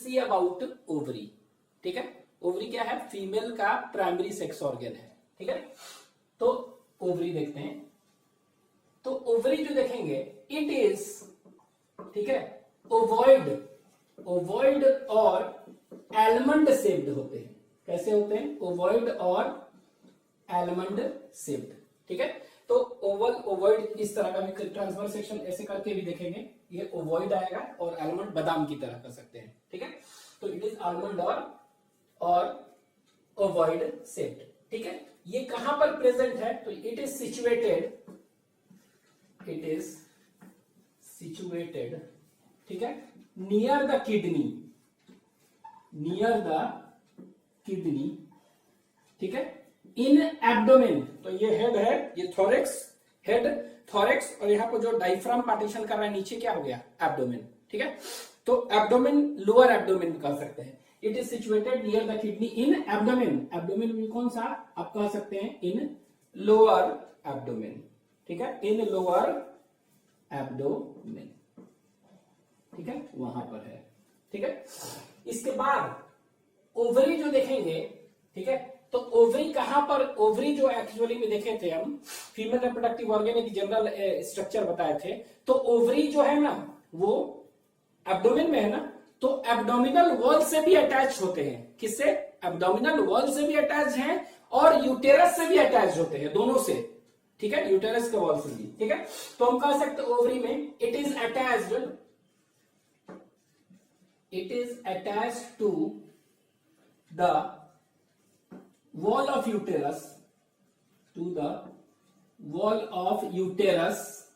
See about ovary. ठीक है, ovary क्या है, फीमेल का प्राइमरी सेक्स ऑर्गन है। ठीक है, तो ओवरी देखते हैं। तो ओवरी जो देखेंगे, इट इज, ठीक है, ओवॉइड और एलमंड शेप्ड होते हैं। कैसे होते हैं, ओवॉइड और एलमंड शेप्ड। ठीक है, तो ओवल ओवॉइड इस तरह का भी ट्रांसवर्स सेक्शन ऐसे करके भी देखेंगे, ये ओवॉइड आएगा और एलमंड बादाम की तरह कर सकते हैं। ठीक है, तो इट इज आलमंड और ओवॉइड शेप्ड। ठीक है, ये कहां पर प्रेजेंट है, तो इट इज सिचुएटेड, ठीक है, नियर द किडनी, ठीक है, इन एब्डोमेन। तो ये हेड है, ये थोरेक्स और यहाँ पर जो डायफ्राम पार्टीशन कर रहा है नीचे, क्या हो गया, एब्डोमेन। ठीक है, तो एब्डोमेन, लोअर एब्डोमेन कह सकते हैं। It is situated near the kidney in abdomen. Abdomen भी कौन सा, आप कह सकते हैं इन लोअर एब्डोमेन। ठीक है, इन लोअर एब्डोमेन। ठीक है, वहां पर है। ठीक है, इसके बाद ओवरी जो देखेंगे, ठीक है, तो ओवरी कहां पर, ओवरी जो एक्चुअली में देखे थे हम, फीमेल रिप्रोडक्टिव ऑर्गन की जनरल स्ट्रक्चर बताए थे, तो ओवरी जो है ना वो एब्डोमेन में है ना, तो एब्डोमिनल वॉल से भी अटैच होते हैं। किससे, एब्डोमिनल वॉल से भी अटैच हैं और यूटेरस से भी अटैच होते हैं, दोनों से। ठीक है, यूटेरस के वॉल से भी। ठीक है, तो हम कह सकते ओवरी में it is attached to the wall of uterus,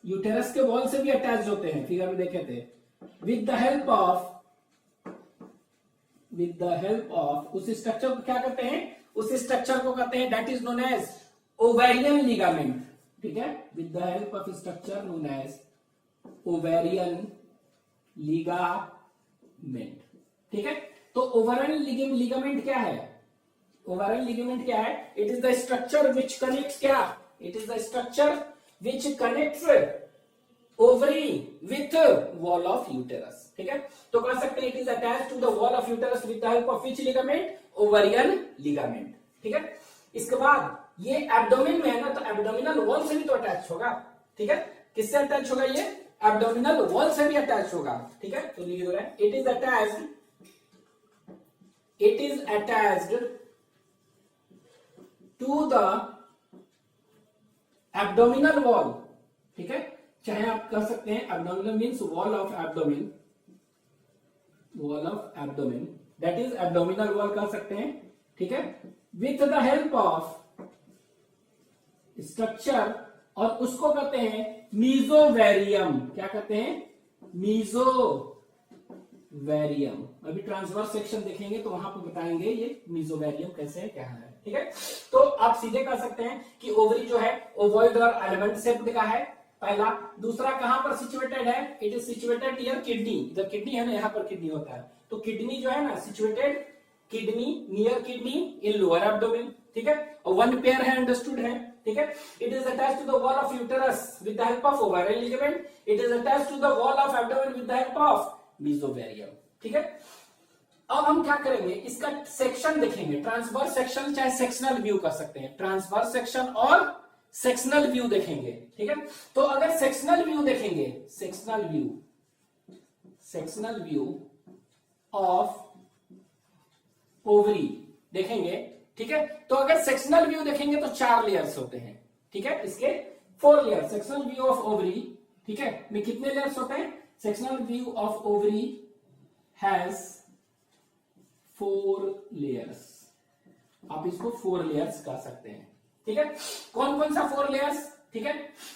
uterus के वॉल से भी अटैच होते हैं, फिगर में देखे थे। विद द हेल्प ऑफ उस स्ट्रक्चर को क्या कहते हैं, उस स्ट्रक्चर को कहते हैं that is known as ovarian ligament. ठीक है, with the help of structure known as ovarian ligament. ठीक है, तो ओवेरियन लिगामेंट क्या है, ओवेरियन लिगामेंट क्या है, it is the structure which connects, क्या, it is the structure which connects ovary with wall of uterus. ठीक है, तो कह सकते हैं it is attached to the wall of uterus with the help of which ligament, ovarian ligament. ठीक है, इसके बाद ये एब्डोमेन में है ना, तो एब्डोमिनल वॉल से भी तो अटैच होगा। ठीक है, किससे अटैच होगा, ये एब्डोमिनल वॉल से भी अटैच होगा। ठीक है, तो लिख दो रहे हैं it is attached to the abdominal wall. ठीक है, चाहे आप कह सकते हैं abdominal means wall of abdomen, that is abdominal wall कह सकते हैं। ठीक है, with the help of structure, और उसको कहते हैं मीजोवेरियम। क्या कहते हैं, मीजोवेरियम। अभी ट्रांसवर्स सेक्शन देखेंगे तो वहां पर बताएंगे ये मीजोवेरियम कैसे है, क्या है। ठीक है, तो आप सीधे कह सकते हैं कि ओवरी जो है ओवॉइड और एलमंड शेप्ड का है, पहला। दूसरा कहां पर सिचुएटेड है, it is situated near kidney. इधर किडनी है ना, यहां पर किडनी होता है, तो किडनी जो है ना, सिचुएटेड नियर किडनी इन लोअर एब्डोमेन। ठीक है, और वन पेयर है, अंडरस्टूड है। ठीक है, it is attached to the wall of uterus with the help of ovarian ligament. It is attached to the wall of abdomen with the help of mesovarium. ठीक है, अब हम क्या करेंगे, इसका सेक्शन देखेंगे, ट्रांसवर्स सेक्शन चाहे सेक्शनल व्यू कर सकते हैं, ट्रांसवर्स सेक्शन और सेक्शनल व्यू देखेंगे। ठीक है, तो अगर सेक्शनल व्यू देखेंगे, सेक्शनल व्यू ऑफ ओवरी देखेंगे। ठीक है, तो अगर सेक्शनल व्यू देखेंगे तो 4 लेयर्स होते हैं। ठीक है, इसके 4 layer sectional view of ovary. ठीक है, में कितने लेयर्स होते हैं, sectional view of ovary has 4 layers. आप इसको 4 लेयर्स कह सकते हैं। ठीक है, कौन कौन सा 4 लेयर्स, ठीक है,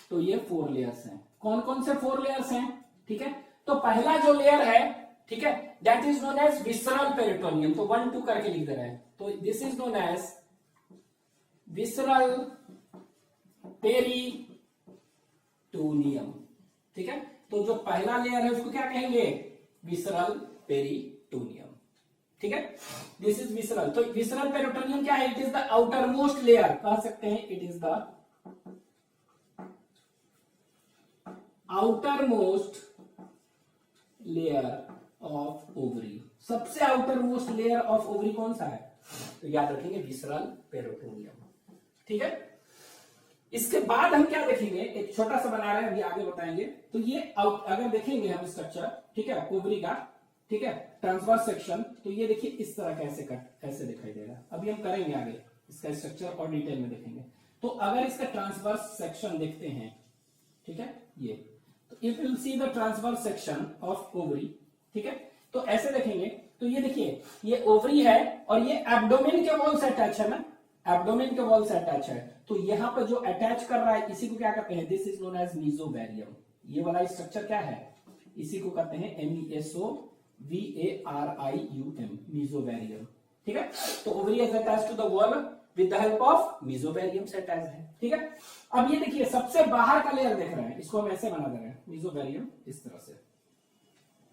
तो ये 4 लेयर्स हैं। कौन कौन से 4 लेयर्स हैं, ठीक है, तो पहला जो लेयर है, ठीक है, that is known as visceral peritoneum. तो 1 2 करके लिख दे रहे हैं, तो this is known as visceral peritoneum. ठीक है, तो जो पहला लेयर है उसको क्या कहेंगे, विसरल पेरिटोनियम। ठीक है, दिस इज विसरल। तो विसरल पेरिटोनियम क्या है, it is the outer most layer, कह सकते हैं it is the outer most layer of ovary, सबसे outer most layer of ovary कौन सा है? तो याद रखेंगे विसरल पेरिटोनियम। ठीक है, इसके बाद हम क्या देखेंगे, एक छोटा सा बना रहे हैं, अभी आगे बताएंगे। तो ये अगर देखेंगे हम स्ट्रक्चर, ठीक है, ओवरी का, ठीक है, ट्रांसवर्स सेक्शन, तो ये देखिए इस तरह कैसे कट ऐसे दिखाई दे रहा है। अभी हम करेंगे आगे इसका स्ट्रक्चर और डिटेल में देखेंगे। तो अगर इसका ट्रांसवर्स सेक्शन देखते हैं, ठीक है, ये तो if you see the transverse section of ovary, ठीक है, तो ऐसे देखेंगे। तो ये देखिए ये ओवरी है और ये एब्डोमेन के वॉल से अटैच है ना, एब्डोमेन के वॉल से अटैच है। तो यहां पर जो अटैच कर रहा है इसी को क्या कहते हैं? This is known as mesovarium. ये वाला स्ट्रक्चर क्या है? इसी को कहते हैं MESOVARIUM, मीजोबैरियम। ठीक है, तो ovary is attached to the wall with the help of mesovarium से अटैच है। ठीक है, अब ये देखिए सबसे बाहर का लेयर देख रहे हैं, इसको हम ऐसे बना दे रहे हैं, मीजोबैरियम इस तरह से।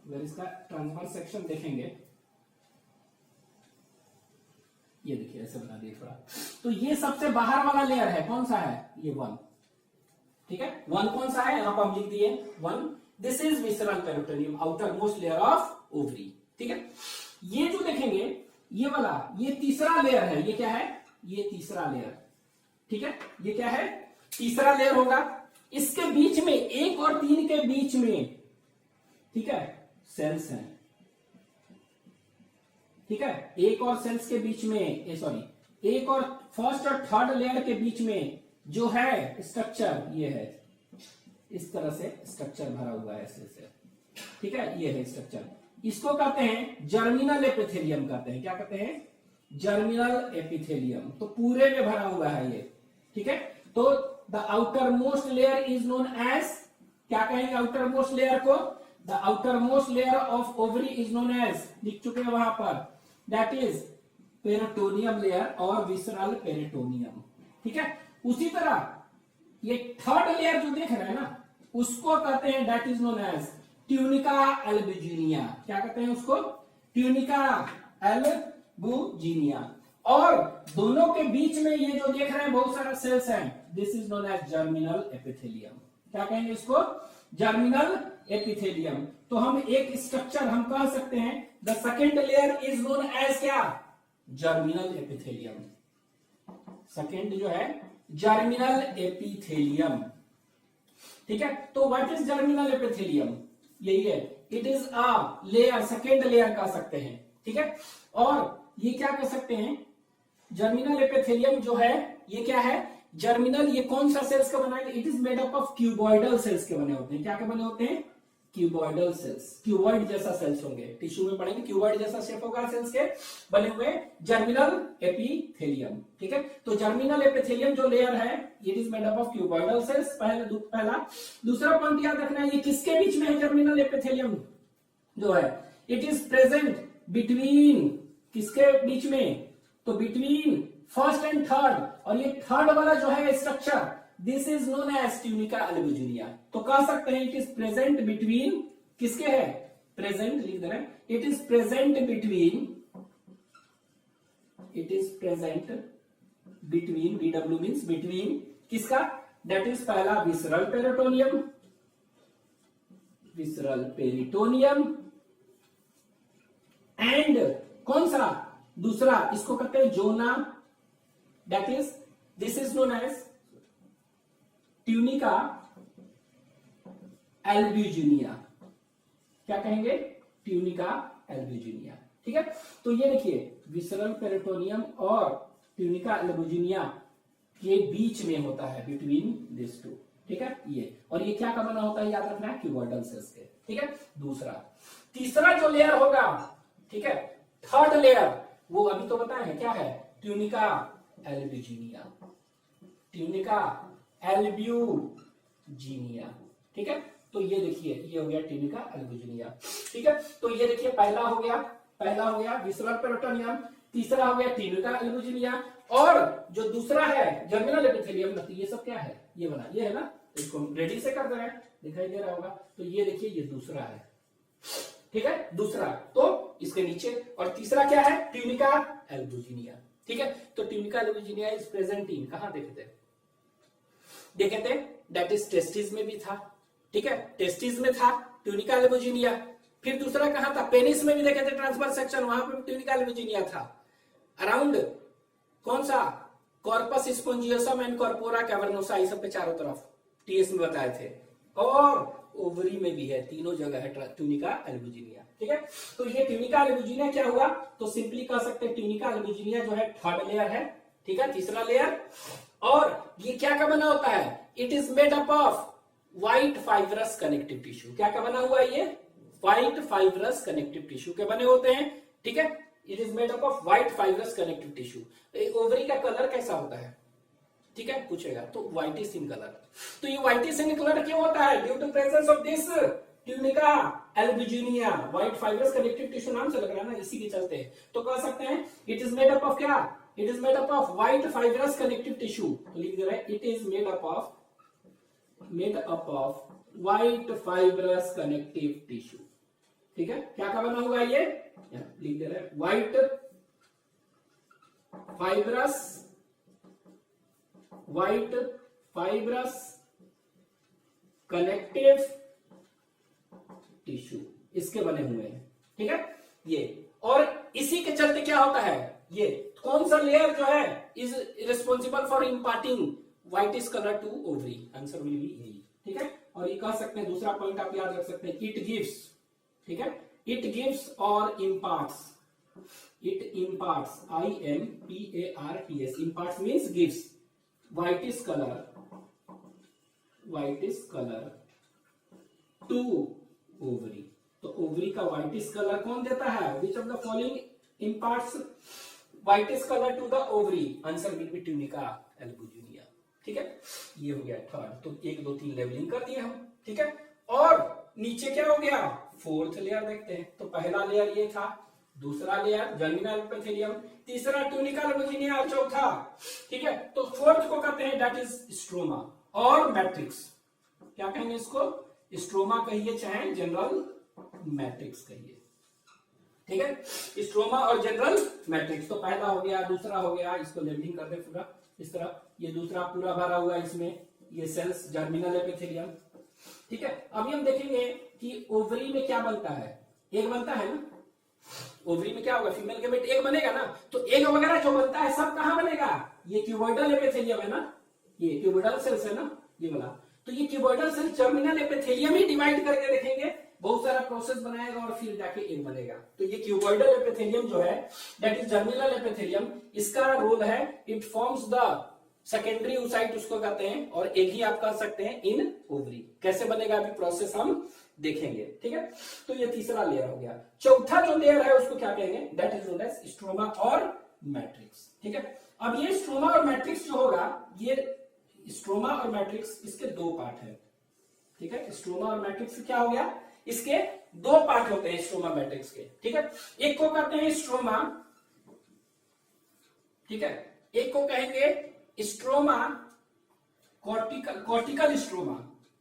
अगर इसका ट्रांसवर्स सेक्शन देखेंगे, ये देखिए ऐसे बना दिए थोड़ा। तो ये सबसे बाहर वाला लेयर है, कौन सा है? ये 1। ठीक है, 1 कौन सा है? यहां पर हम लिख दिए 1। This is visceral peritoneum, outer most layer of ovary. ठीक है, ये जो देखेंगे ये वाला, ये तीसरा लेयर है। ये क्या है? ये तीसरा लेयर। ठीक है, ये क्या है? तीसरा लेयर होगा। इसके बीच में 1 और 3 के बीच में, ठीक है, सेल्स हैं। ठीक है, 1 और सेल्स के बीच में, सॉरी 1 और फर्स्ट और थर्ड लेयर के बीच में जो है स्ट्रक्चर, ये है इस तरह से स्ट्रक्चर भरा हुआ है ऐसे से। ठीक है, ये है स्ट्रक्चर, इसको कहते हैं जर्मिनल एपिथेलियम कहते हैं। क्या कहते हैं? Germinal epithelium. तो पूरे में भरा हुआ है ये। ठीक है, तो the outer most layer is known as, क्या कहेंगे आउटर मोस्ट लेयर को? The outer most layer of ovary is known as, लिख चुके हैं वहां पर, दैट इज पेरिटोनियम लेयर और विसरल पेरिटोनियम। ठीक है, उसी तरह ये थर्ड लेयर जो देख रहे हैं ना, उसको कहते हैं, that is known as tunica albuginea. क्या कहते हैं उसको? Tunica albuginea. और दोनों के बीच में ये जो देख रहे हैं बहुत सारा सेल्स हैं, this is known as germinal epithelium. क्या कहेंगे इसको? Germinal epithelium. तो हम एक स्ट्रक्चर हम कह सकते हैं, the second layer is known as क्या? Germinal epithelium. सेकेंड जो है जर्मिनल एपिथेलियम। ठीक है, तो व्हाट इज जर्मिनल एपिथेलियम? यही है, it is a layer, second layer कह सकते हैं। ठीक है, और ये क्या कह सकते हैं? जर्मिनल एपिथेलियम जो है ये क्या है? जर्मिनल, ये कौन सा सेल्स का बना है? It is made up of cuboidal cells के बने होते हैं। क्या के बने होते हैं? Cuboidal cells. क्यूबॉइड जैसा सेल्स होंगे, टिश्यू में पढ़ेंगे, क्यूबॉइड जैसा शेप होगा सेल्स के बने हुए, जर्मिनल एपिथेलियम। ठीक है, तो जर्मिनल एपिथेलियम जो लेयर है, it is made up of cuboidal cells, पहला। दूसरा पॉइंट याद रखना है, ये किसके बीच में है? जर्मिनल एपिथेलियम जो है, इट इज प्रेजेंट बिटवीन, किसके बीच में? तो बिटवीन फर्स्ट एंड थर्ड। और ये थर्ड वाला जो है structure, this is known as tunica albuginea. तो कह सकते हैं इट इज प्रेजेंट बिटवीन, किसके है? प्रेजेंट लिख दे रहे हैं, it is present between, it is present between, BW means between, किसका? दैट इज पहला visceral peritoneum, visceral peritoneum, and कौन सा? दूसरा, इसको कहते हैं zona, that is, this is known as tunica albuginea. क्या कहेंगे? Tunica albuginea. ठीक है, तो ये देखिए विसरल पेरिटोनियम और ट्यूनिका एल्बुजिनिया के बीच में होता है, बिटवीन दिस टू। ठीक है, ये, और ये क्या का बना होता है? याद रखना है, क्यूबॉइडल सेल्स के। ठीक है, दूसरा। तीसरा जो लेयर होगा, ठीक है, थर्ड लेयर, वो अभी तो बताए हैं क्या है? Tunica albuginea, tunica albuginea. ठीक है, तो ये देखिए ये हो गया ट्यूनिका एल्बुजिनिया। ठीक है, तो ये देखिए पहला हो गया विसरल पेरिटोनियम, तीसरा हो गया ट्यूनिका एल्बुजिनिया, और जो दूसरा है जर्मिनल एपिथेलियम। ये सब क्या है? ये बना, ये है ना, इसको रेडी से कर दे रहे हैं, दिखाई दे रहा होगा। तो ये देखिए ये दूसरा है। ठीक है, दूसरा, तो इसके नीचे, और तीसरा क्या है? Tunica albuginea. ठीक है, तो tunica albuginea is present in, कहां देखे थे? दैट इज टेस्टिस में भी था। ठीक है, टेस्टिस में था ट्यूनिका एल्बुजिनिया। फिर दूसरा कहां था, पेनिस में भी देखे थे ट्रांसवर्स सेक्शन, वहां पे ट्यूनिका एल्बुजिनिया था। अराउंड कौन सा, कॉर्पस स्पोंजियोसम एंड कॉर्पोरा कैवर्नोसा, ये सब पे चारों तरफ टीएस में बताए थे। और ओवरी में भी है, तीनों जगह है ट्यूनिका एल्बुजिनिया। ठीक है, तो ये ट्यूनिका एल्बुजिनिया क्या हुआ, तो सिंपली कह सकते हैं ट्यूनिका एल्बुजिनिया जो है थर्ड लेयर है। ठीक है, तीसरा लेयर। और ये क्या का बना होता है, it is made up of white fibrous connective tissue. क्या का बना हुआ है ये, व्हाइट फाइब्रस कनेक्टिव टिश्यू के बने होते हैं। ठीक है, it is made up of white fibrous connective tissue. Ovary का कलर कैसा होता है, ठीक है, पूछेगा तो व्हाइटिश इन कलर। तो ये व्हाइटिश इन कलर क्यों होता है, due to presence of this tunica albuginea. White fibrous connective tissue नाम से लग रहा है ना, इसी के चलते। तो कह सकते हैं it is made up of क्या, it is made up of white fibrous connective tissue. तो लिख दे रहा है it is made up of white fibrous connective tissue. ठीक है, क्या का बना हुआ है ये, लिख दे रहा है व्हाइट फाइब्रस कनेक्टिव टिश्यू, इसके बने हुए हैं। ठीक है, ये और इसी के चलते क्या होता है, ये कौन सा लेयर जो है is responsible for imparting whitish colour to ovary, answer will be A. ठीक है, और ये कह सकते हैं दूसरा पॉइंट आप याद रख सकते हैं, इट गिव्स। ठीक है, इट गिव्स और imparts, it imparts, IMPARTS, imparts means gives whitish color to ovary। तो ओवरी का whitish कलर कौन देता है, which of the following imparts whitish color to the ovary, answer will B tunica albuginea. ठीक है, ये हो गया थर्ड। तो 1 2 3 लेवलिंग कर दिए हम। ठीक है, और नीचे क्या हो गया, फोर्थ लेयर देखते हैं। तो पहला लेयर ये था, दूसरा लेयर जर्मिनल एपिथेलियम, तीसरा ट्यूनिका एल्बुजिनिया और चौथा। ठीक है, तो फोर्थ को कहते हैं दैट इज स्ट्रोमा और मैट्रिक्स। क्या कहेंगे इसको, स्ट्रोमा कहिए चाहे जनरल मैट्रिक्स कहिए। ठीक है, स्ट्रोमा और जनरल मैट्रिक्स। तो पहला हो गया, दूसरा हो गया, इसको लेबलिंग कर दे पूरा इस तरह। ये दूसरा पूरा भरा हुआ इसमें, ये सेल्स जर्मिनल एपिथेलियम। ठीक है, अभी हम देखेंगे कि ओवरी में क्या बनता है, एग बनता है ना। ओवरी में क्या होगा, फीमेल गैमेट एग बनेगा ना। तो एग वगैरह जो बनता है सब कहां बनेगा, ये क्यूबॉइडल एपिथेलियम है ना, ये क्यूबॉइडल सेल्स है ना, ये वाला। तो ये क्यूबॉइडल सेल जर्मिनल एपिथेलियम ही डिवाइड करके देखेंगे, बहुत सारा प्रोसेस बनाएगा और फिर जाके एग बनेगा। तो ये क्यूबॉइडल एपिथेलियम जो है दैट इज जर्मिनल एपिथेलियम, इसका रोल है it forms the secondary oocyte उसको कहते हैं, और एग ही आप कह सकते हैं इन ओवरी। कैसे बनेगा अभी प्रोसेस हम देखेंगे। ठीक है, तो ये तीसरा लेयर हो गया। चौथा जो लेयर है उसको क्या कहेंगे, that is known as stroma और मैट्रिक्स। ठीक है, अब ये स्ट्रोमा और मैट्रिक्स जो होगा, ये स्ट्रोमा और मैट्रिक्स इसके 2 पार्ट है। ठीक है, स्ट्रोमा और मैट्रिक्स क्या हो गया, इसके 2 पार्ट होते हैं स्ट्रोमा मैट्रिक्स के। ठीक है, एक को कहते हैं स्ट्रोमा, ठीक है, एक को कहेंगे stroma cortical stroma.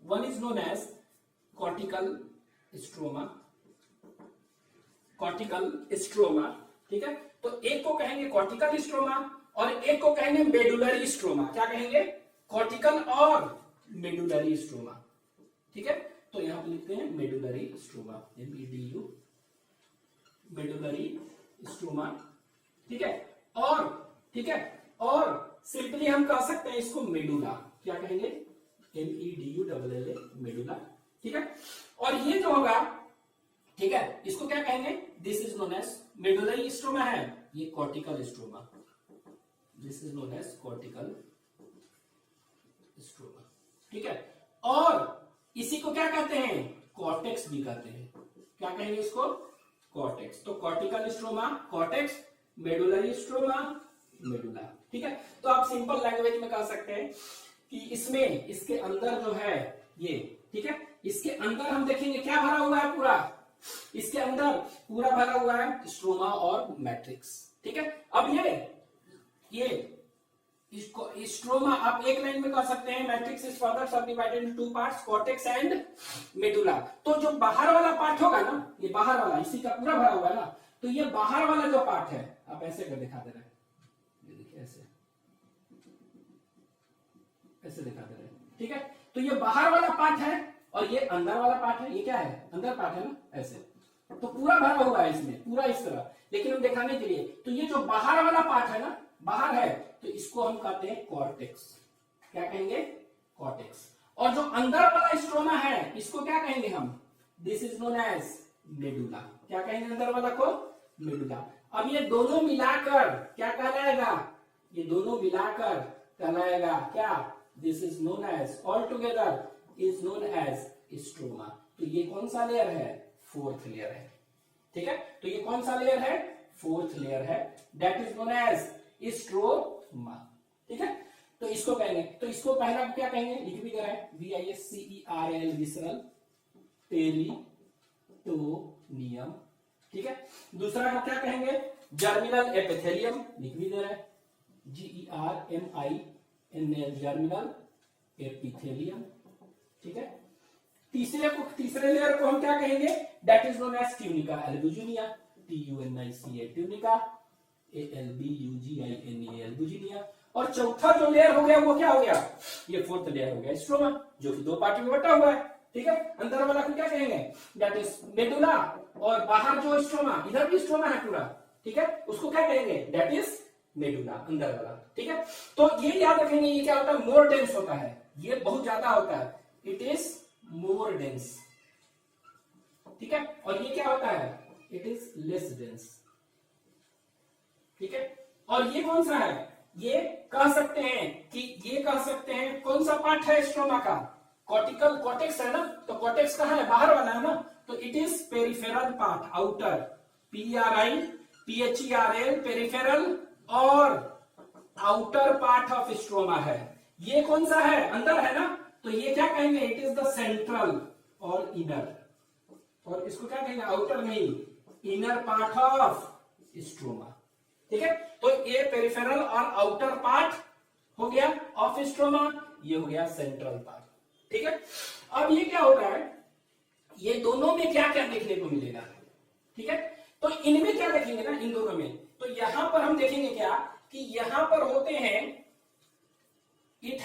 One is known as cortical stroma. ठीक है, तो एक को कहेंगे कॉर्टिकल स्ट्रोमा और एक को कहेंगे मेडुलरी स्ट्रोमा। क्या कहेंगे, कॉर्टिकल और मेडुलरी स्ट्रोमा। ठीक है, तो यहां पे लिखते हैं medullary stroma, MEDU, medullary stroma. ठीक है, और सिंपली हम कह सकते हैं इसको मेडुला। क्या कहेंगे, MEDULLA, मेडुला। ठीक है, और ये जो होगा, ठीक है, इसको क्या कहेंगे, this is known as medullary stroma है, ये cortical stroma, this is known as cortical stroma. ठीक है, और इसी को क्या कहते हैं, कॉर्टेक्स भी कहते हैं। क्या कहेंगे इसको, कॉर्टेक्स। तो cortical stroma cortex, medullary stroma medulla. ठीक है, तो आप सिंपल लैंग्वेज में कह सकते हैं कि इसमें इसके अंदर जो है ये, ठीक है, इसके अंदर हम देखेंगे क्या भरा हुआ है, पूरा इसके अंदर पूरा भरा हुआ है स्ट्रोमा और मैट्रिक्स। ठीक है, अब ये इसको स्ट्रोमा आप एक लाइन में कह सकते हैं, मैट्रिक्स इज फर्दर सब divided into 2 parts, cortex and medulla. तो जो बाहर वाला पार्ट होगा ना, ये बाहर वाला इसी का पूरा भरा हुआ है ना, तो ये बाहर वाला जो पार्ट है, आप ऐसे कर दिखा दे रहे हैं, ये देखिए ऐसे दिखा दे रहे हैं। ठीक है, तो ये बाहर वाला पार्ट है और ये अंदर वाला पार्ट है। ये क्या है, अंदर पार्ट है ना, ऐसे। तो पूरा भरा हुआ है इसमें, पूरा इस तरह, लेकिन हम दिखाने के लिए, तो ये जो बाहर वाला पार्ट है ना, बाहर है, तो इसको हम कहते हैं कॉर्टेक्स। क्या कहेंगे? कॉर्टेक्स। और जो अंदर वाला स्ट्रोमा है, इसको क्या कहेंगे हम? This is known as medulla. क्या कहेंगे अंदर वाला को? मेडुला। अब ये दोनों मिलाकर क्या कहलाएगा? ये दोनों मिलाकर कहलाएगा क्या? This is known as, all together is known as stroma. तो ये कौन सा लेयर है? फोर्थ लेयर है। ठीक है, तो ये कौन सा लेयर है? फोर्थ लेयर है, that is known as stroma. ठीक है, तो इसको कहेंगे, तो इसको पहला क्या कहेंगे? लिख भी दे रहा है, VISCERAL, विसरल पेरिटोनियम। ठीक है, दूसरा को क्या कहेंगे? जर्मिनल एपिथेलियम, लिख भी दे रहा है, GERMINAL, जर्मिनल एपिथेलियम। ठीक है, तीसरे लेयर को हम क्या कहेंगे? That is known as tunica albuginea, TUNICA tunica, ALBUGINA albuginea. और चौथा जो लेयर हो गया वो क्या हो गया? ये फोर्थ लेयर हो गया स्ट्रोमा, जो कि दो पार्ट में बटा हुआ है। ठीक है, अंदर वाला को क्या कहेंगे? दैट इज मेडुला, और बाहर जो स्ट्रोमा, इधर भी स्ट्रोमा है पूरा। ठीक है, उसको क्या कहेंगे? दैट इज मेडुला, अंदर वाला। ठीक है, तो ये याद रखेंगे, ये क्या होता है? मोर डेंस होता है, ये बहुत ज्यादा होता है, इट इज मोर डेंस। ठीक है, और ये क्या होता है? It is less dense. ठीक है, और ये कौन सा है? ये कह सकते हैं कि ये कह सकते हैं कौन सा पार्ट है स्ट्रोमा का? कॉर्टिकल, कॉर्टेक्स है ना, तो कॉर्टेक्स कहां है? बाहर वाला है ना, तो it is peripheral part, outer, PERIPHERAL, peripheral और आउटर पार्ट ऑफ स्ट्रोमा है। ये कौन सा है? अंदर है ना, तो ये क्या कहेंगे? इट इज द सेंट्रल और इनर, और इसको क्या कहेंगे? आउटर नहीं, इनर पार्ट ऑफ स्ट्रोमा। ठीक है, तो ये पेरिफेरल और आउटर पार्ट हो गया ऑफ स्ट्रोमा, ये हो गया सेंट्रल पार्ट। ठीक है, अब ये क्या होता है? ये दोनों में क्या क्या देखने को मिलेगा? ठीक है, तो इनमें क्या देखेंगे ना, इन दोनों में, तो यहां पर हम देखेंगे क्या कि यहां पर होते हैं इट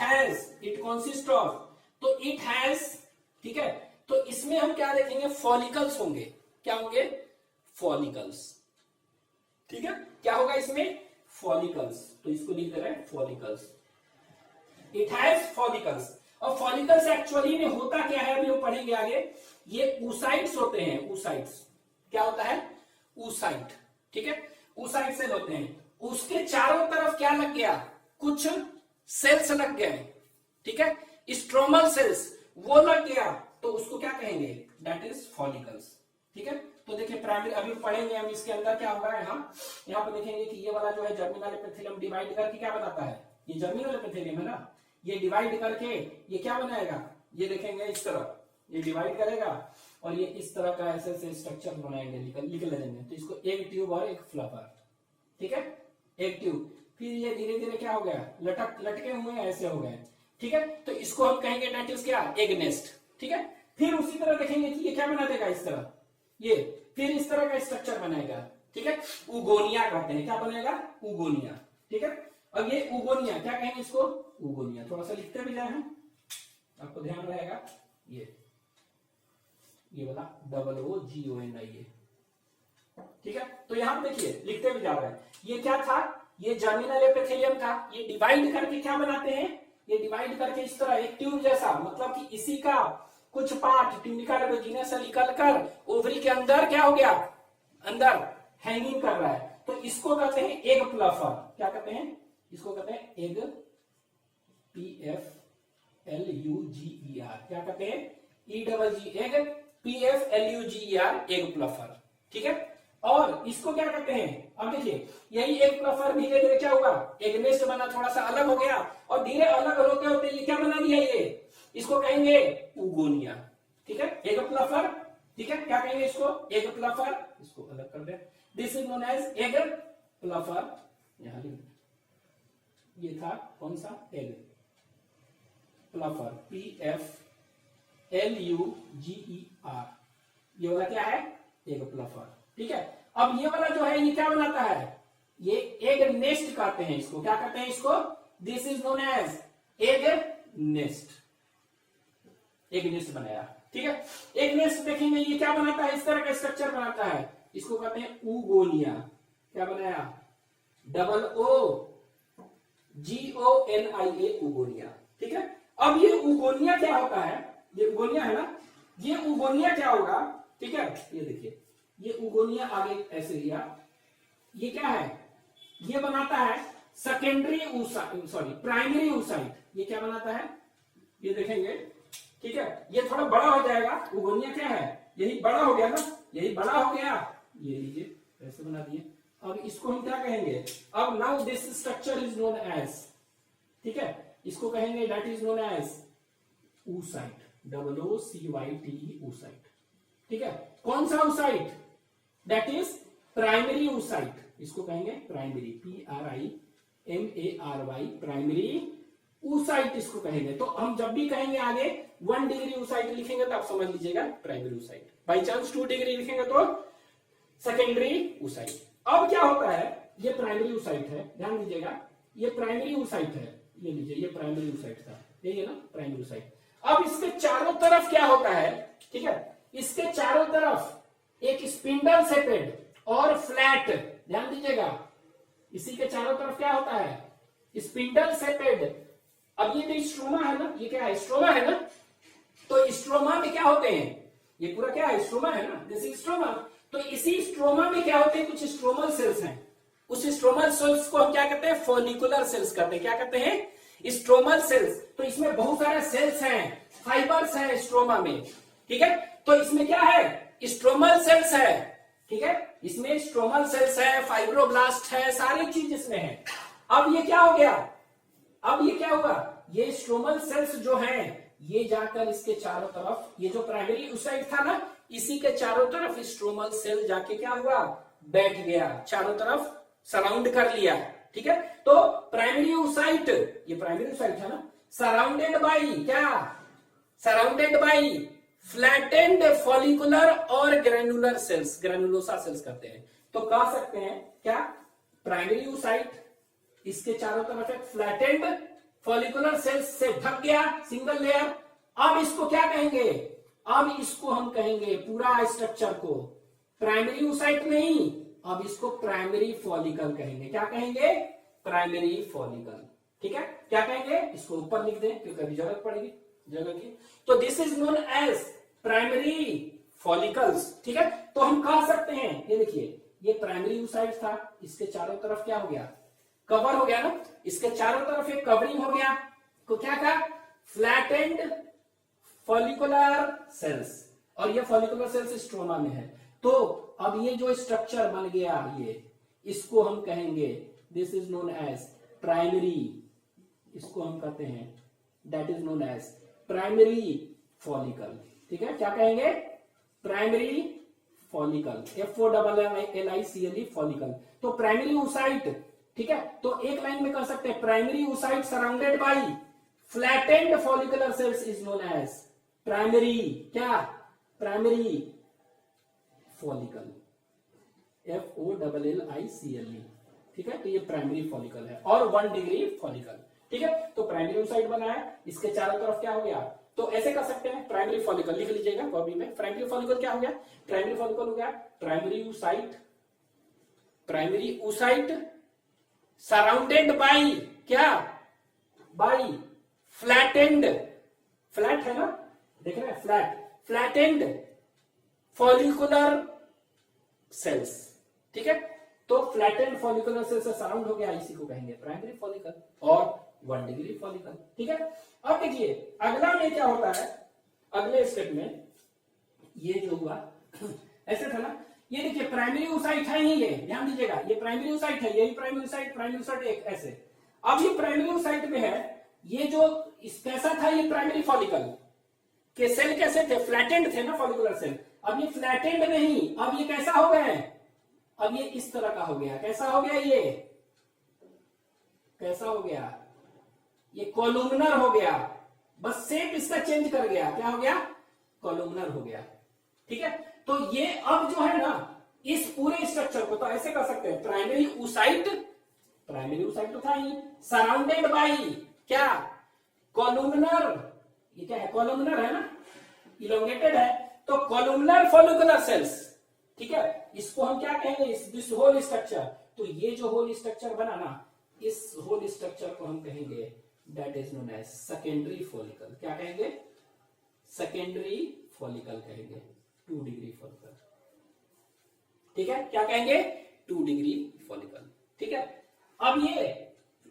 कंसिस्ट ऑफ, तो इट हैज, ठीक है, तो इसमें हम क्या देखेंगे? फॉलिकल्स होंगे। क्या होंगे? फॉलिकल्स। ठीक है, क्या होगा इसमें? फॉलिकल्स। तो इसको लिख दे रहे हैं फॉलिकल्स, इट हैज फॉलिकल्स। और फॉलिकल्स एक्चुअली में होता क्या है, अभी हम पढ़ेंगे आगे। ये ऊसाइट्स होते हैं, ऊसाइट्स। क्या होता है? ऊसाइट। ठीक है, ऊसाइट सेल होते हैं, उसके चारों तरफ क्या लग गया? कुछ सेल्स लग गए। ठीक है, स्ट्रोमल सेल्स वो लग गया, तो उसको क्या कहेंगे? That is follicles. ठीक है, तो देखिए प्राइमरी अभी पढ़ेंगे हम, इसके अंदर क्या होगा, यहाँ पे देखेंगे कि ये वाला जो है जर्मिनल एपिथेलियम डिवाइड करके क्या बताता है? ये जर्मिनल एपिथेलियम है ना, ये डिवाइड करके ये क्या बनाएगा? ये देखेंगे इस तरह, ये डिवाइड करेगा और ये इस तरह का ऐसे ऐसे स्ट्रक्चर बनाएंगे, लिख लेंगे। तो इसको एक ट्यूब और एक फ्लपर। ठीक है, एक ट्यूब, फिर ये धीरे धीरे क्या हो गया? लटके हुए ऐसे हो गए। ठीक है, तो इसको हम कहेंगे दैट इज क्या? Egg nest. ठीक है, फिर उसी तरह देखेंगे कि ये क्या बना देगा? इस तरह, ये फिर इस तरह का स्ट्रक्चर बनाएगा। ठीक है, उगोनिया कहते हैं। क्या बनेगा? उगोनिया। ठीक है, अब ये उगोनिया क्या कहेंगे इसको? उगोनिया। थोड़ा सा लिखते भी जाए हैं, आपको ध्यान रहेगा। ये वाला OOGONIA। ठीक है, तो यहां पे देखिए लिखते भी जा रहा है। ये क्या था? ये जर्मिनल एपिथेलियम था। ये डिवाइड करके क्या बनाते हैं? ये डिवाइड करके इस तरह एक ट्यूब जैसा, मतलब कि इसी का कुछ पार्ट ट्यूनिका लेबोजिना से निकलकर ओवरी के अंदर क्या हो गया? अंदर हैंगिंग कर रहा है। तो इसको कहते हैं एग प्लफर। क्या कहते हैं? इसको कहते हैं एग, PFLUGER। क्या कहते हैं? EGG egg, PFLUGER, egg Pfluger. ठीक है, और इसको क्या कहते हैं? अब देखिए यही एग प्लफर धीरे धीरे क्या हुआ? एग नेस्ट बना, थोड़ा सा अलग हो गया, और धीरे अलग होते होते ये क्या बना दिया? ये इसको कहेंगे उगोनिया। ठीक है, एग प्लफर। ठीक है, क्या कहेंगे इसको? Egg Pfluger. इसको अलग कर दे, this is known as egg Pfluger. यहां ये था कौन सा? Egg Pfluger, PFLUGER। ये वाला क्या है? Egg Pfluger. ठीक है, अब ये वाला जो है ये क्या बनाता है? ये एग नेस्ट कहते हैं इसको। क्या कहते हैं इसको? This is known as egg nest. Egg nest बनाया। ठीक है। एक नेक्स्ट देखेंगे, ये क्या बनाता है, इस तरह का स्ट्रक्चर बनाता है, इसको कहते हैं ऊगोनिया। क्या बनाया, डबल ओ GONIA, ऊगोनिया। ठीक है। अब ये ऊगोनिया क्या होता है, ये ऊगोनिया है ना, ये ऊगोनिया क्या होगा, ठीक है। ये देखिए, ये ऊगोनिया आगे ऐसे लिया, ये क्या है, ये बनाता है secondary oocyte, sorry primary oocyte. ये क्या बनाता है, ये देखेंगे, ठीक है। ये थोड़ा बड़ा हो जाएगा, ऊगोनिया क्या है, यही बड़ा हो गया ना, यही बड़ा हो गया, ये लीजिए ऐसे बना दिए। अब इसको हम क्या कहेंगे, अब now this structure is known as, ठीक है, इसको कहेंगे that is known as oocyte, OOCYTE, oocyte। ठीक है। कौन सा oocyte, that is primary oocyte, इसको कहेंगे प्राइमरी, PRIMARY, प्राइमरी oocyte इसको कहेंगे। तो हम जब भी कहेंगे आगे 1 डिग्री oocyte लिखेंगे तो आप समझ लीजिएगा primary oocyte, by chance 2 degree लिखेंगे तो सेकेंडरी oocyte। अब क्या होता है, ये प्राइमरी oocyte है, ध्यान दीजिएगा, ये प्राइमरी oocyte है, ये लीजिए, ये प्राइमरी oocyte था, यही है ना प्राइमरी oocyte। अब इसके चारों तरफ क्या होता है, ठीक है, इसके चारों तरफ एक स्पिंडल सेपेड और फ्लैट, ध्यान दीजिएगा, इसी के चारों तरफ क्या होता है, स्पिंडल सेपेड। अब ये जो स्ट्रोमा है ना, ये क्या है, स्ट्रोमा है ना, तो स्ट्रोमा में क्या होते हैं, ये पूरा क्या है, स्ट्रोमा है ना, दिस इज स्ट्रोमा। तो इसी स्ट्रोमा में क्या होते हैं, कुछ स्ट्रोमल सेल्स हैं, उस स्ट्रोमल सेल्स को हम क्या कहते हैं, फॉलिकुलर सेल्स कहते हैं। क्या कहते हैं, स्ट्रोमल सेल्स। तो इसमें बहुत सारे सेल्स हैं, फाइबर्स हैं स्ट्रोमा में, ठीक है। तो इसमें क्या है, स्ट्रोमल सेल्स है, ठीक है, इसमें स्ट्रोमल सेल्स है, फाइब्रोब्लास्ट है, सारी चीज इसमें है। अब ये क्या हो गया, अब ये क्या हुआ, ये स्ट्रोमल सेल्स जो हैं, ये जाकर इसके चारों तरफ, ये जो प्राइमरी oocyte था ना, इसी के चारों तरफ स्ट्रोमल सेल जाके क्या हुआ, बैठ गया, चारों तरफ सराउंड कर लिया, ठीक है। तो प्राइमरी oocyte, ये प्राइमरी oocyte है ना, सराउंडेड बाई क्या, सराउंडेड बाई फ्लैटेंड फॉलिकुलर और ग्रेनुलर सेल्स, ग्रेनुलोसा सेल्स कहते हैं। तो कह सकते हैं क्या, प्राइमरी oocyte, इसके चारों तरफ एक फ्लैटेंड फॉलिकुलर सेल्स से ढक गया, सिंगल लेयर। अब इसको क्या कहेंगे, अब इसको हम कहेंगे पूरा स्ट्रक्चर को प्राइमरी oocyte नहीं, अब इसको प्राइमरी फॉलिकल कहेंगे। क्या कहेंगे, प्राइमरी फॉलिकल, ठीक है। क्या कहेंगे, इसको ऊपर लिख दें क्योंकि अभी जरूरत पड़ेगी जगह की। तो this is known as primary follicles, ठीक है। तो हम कह सकते हैं, ये देखिए, ये प्राइमरी oocyte था, इसके चारों तरफ क्या हो गया, कवर हो गया ना, इसके चारों तरफ एक कवरिंग हो गया, तो क्या कहा, फ्लैटेंड फॉलिकुलर सेल्स, और ये फॉलिकुलर सेल्स स्ट्रोमा में है। तो अब ये जो स्ट्रक्चर बन गया, ये इसको हम कहेंगे, this is known as primary, इसको हम कहते हैं that is known as primary follicle, ठीक है। क्या कहेंगे, प्राइमरी फॉलिकल, FOLLICLE फॉलिकल। तो प्राइमरी oocyte, ठीक है। तो एक लाइन में कह सकते हैं, primary oocyte surrounded by flattened follicular cells is known as primary, क्या, प्राइमरी फॉलिकल, FOLLICLE, ठीक है। तो ये प्राइमरी फॉलिकल है और 1 डिग्री फॉलिकल, ठीक है। तो प्राइमरी oocyte बना है, इसके चारों तरफ क्या हो गया, तो ऐसे कर सकते हैं प्राइमरी फॉलिकल, लिख लीजिएगा कॉपी में। प्राइमरी फॉलिकल क्या हो गया, प्राइमरी फॉलिकल हो गया primary oocyte, primary oocyte surrounded by क्या, बाई फ्लैटेंड, फ्लैट है ना, देख रहे हैं, फ्लैट, फ्लैटेंड फॉलिकुलर सेल्स, ठीक है। तो फ्लैटेंड फॉलिकुलर सेल्स से सराउंड हो गया, इसी को कहेंगे प्राइमरी फॉलिकल और 1 डिग्री फॉलिकल, ठीक है। अब देखिए अगला में क्या होता है, अगले स्टेप में ये जो हुआ ऐसे था ना, ये देखिए प्राइमरी oocyte है ही, ये ध्यान दीजिएगा, ये प्राइमरी oocyte है, यही प्राइमरी oocyte एक ऐसे। अब ये प्राइमरी oocyte में है, ये जो कैसा था, ये प्राइमरी फॉलिकल के सेल कैसे थे, फ्लैटेंड थे ना फॉलिकुलर सेल। अब ये फ्लैटेंड नहीं, अब ये कैसा हो गए, अब ये इस तरह का हो गया, कैसा हो गया, ये कैसा हो गया, ये कॉलुमनर हो गया, बस शेप इसका चेंज कर गया, क्या हो गया, कॉलुमनर हो गया, ठीक है। तो ये अब जो है ना, इस पूरे स्ट्रक्चर को तो ऐसे कर सकते हैं, प्राइमरी oocyte, प्राइमरी oocyte तो था ही, सराउंडेड बाई क्या, कॉलुमनर, ये क्या है, कॉलुमनर है ना, इलोंगेटेड है, तो कॉलुमनर फॉलिकुलर सेल्स, ठीक है, इसको हम क्या कहेंगे, दिस होल स्ट्रक्चर, तो ये जो होल स्ट्रक्चर बना ना, इस होल स्ट्रक्चर को हम कहेंगे that is known as secondary follicle. क्या कहेंगे, सेकेंडरी फॉलिकल कहेंगे, 2 डिग्री फॉलिकल, ठीक है, क्या कहेंगे, 2 डिग्री फॉलिकल, ठीक है। अब ये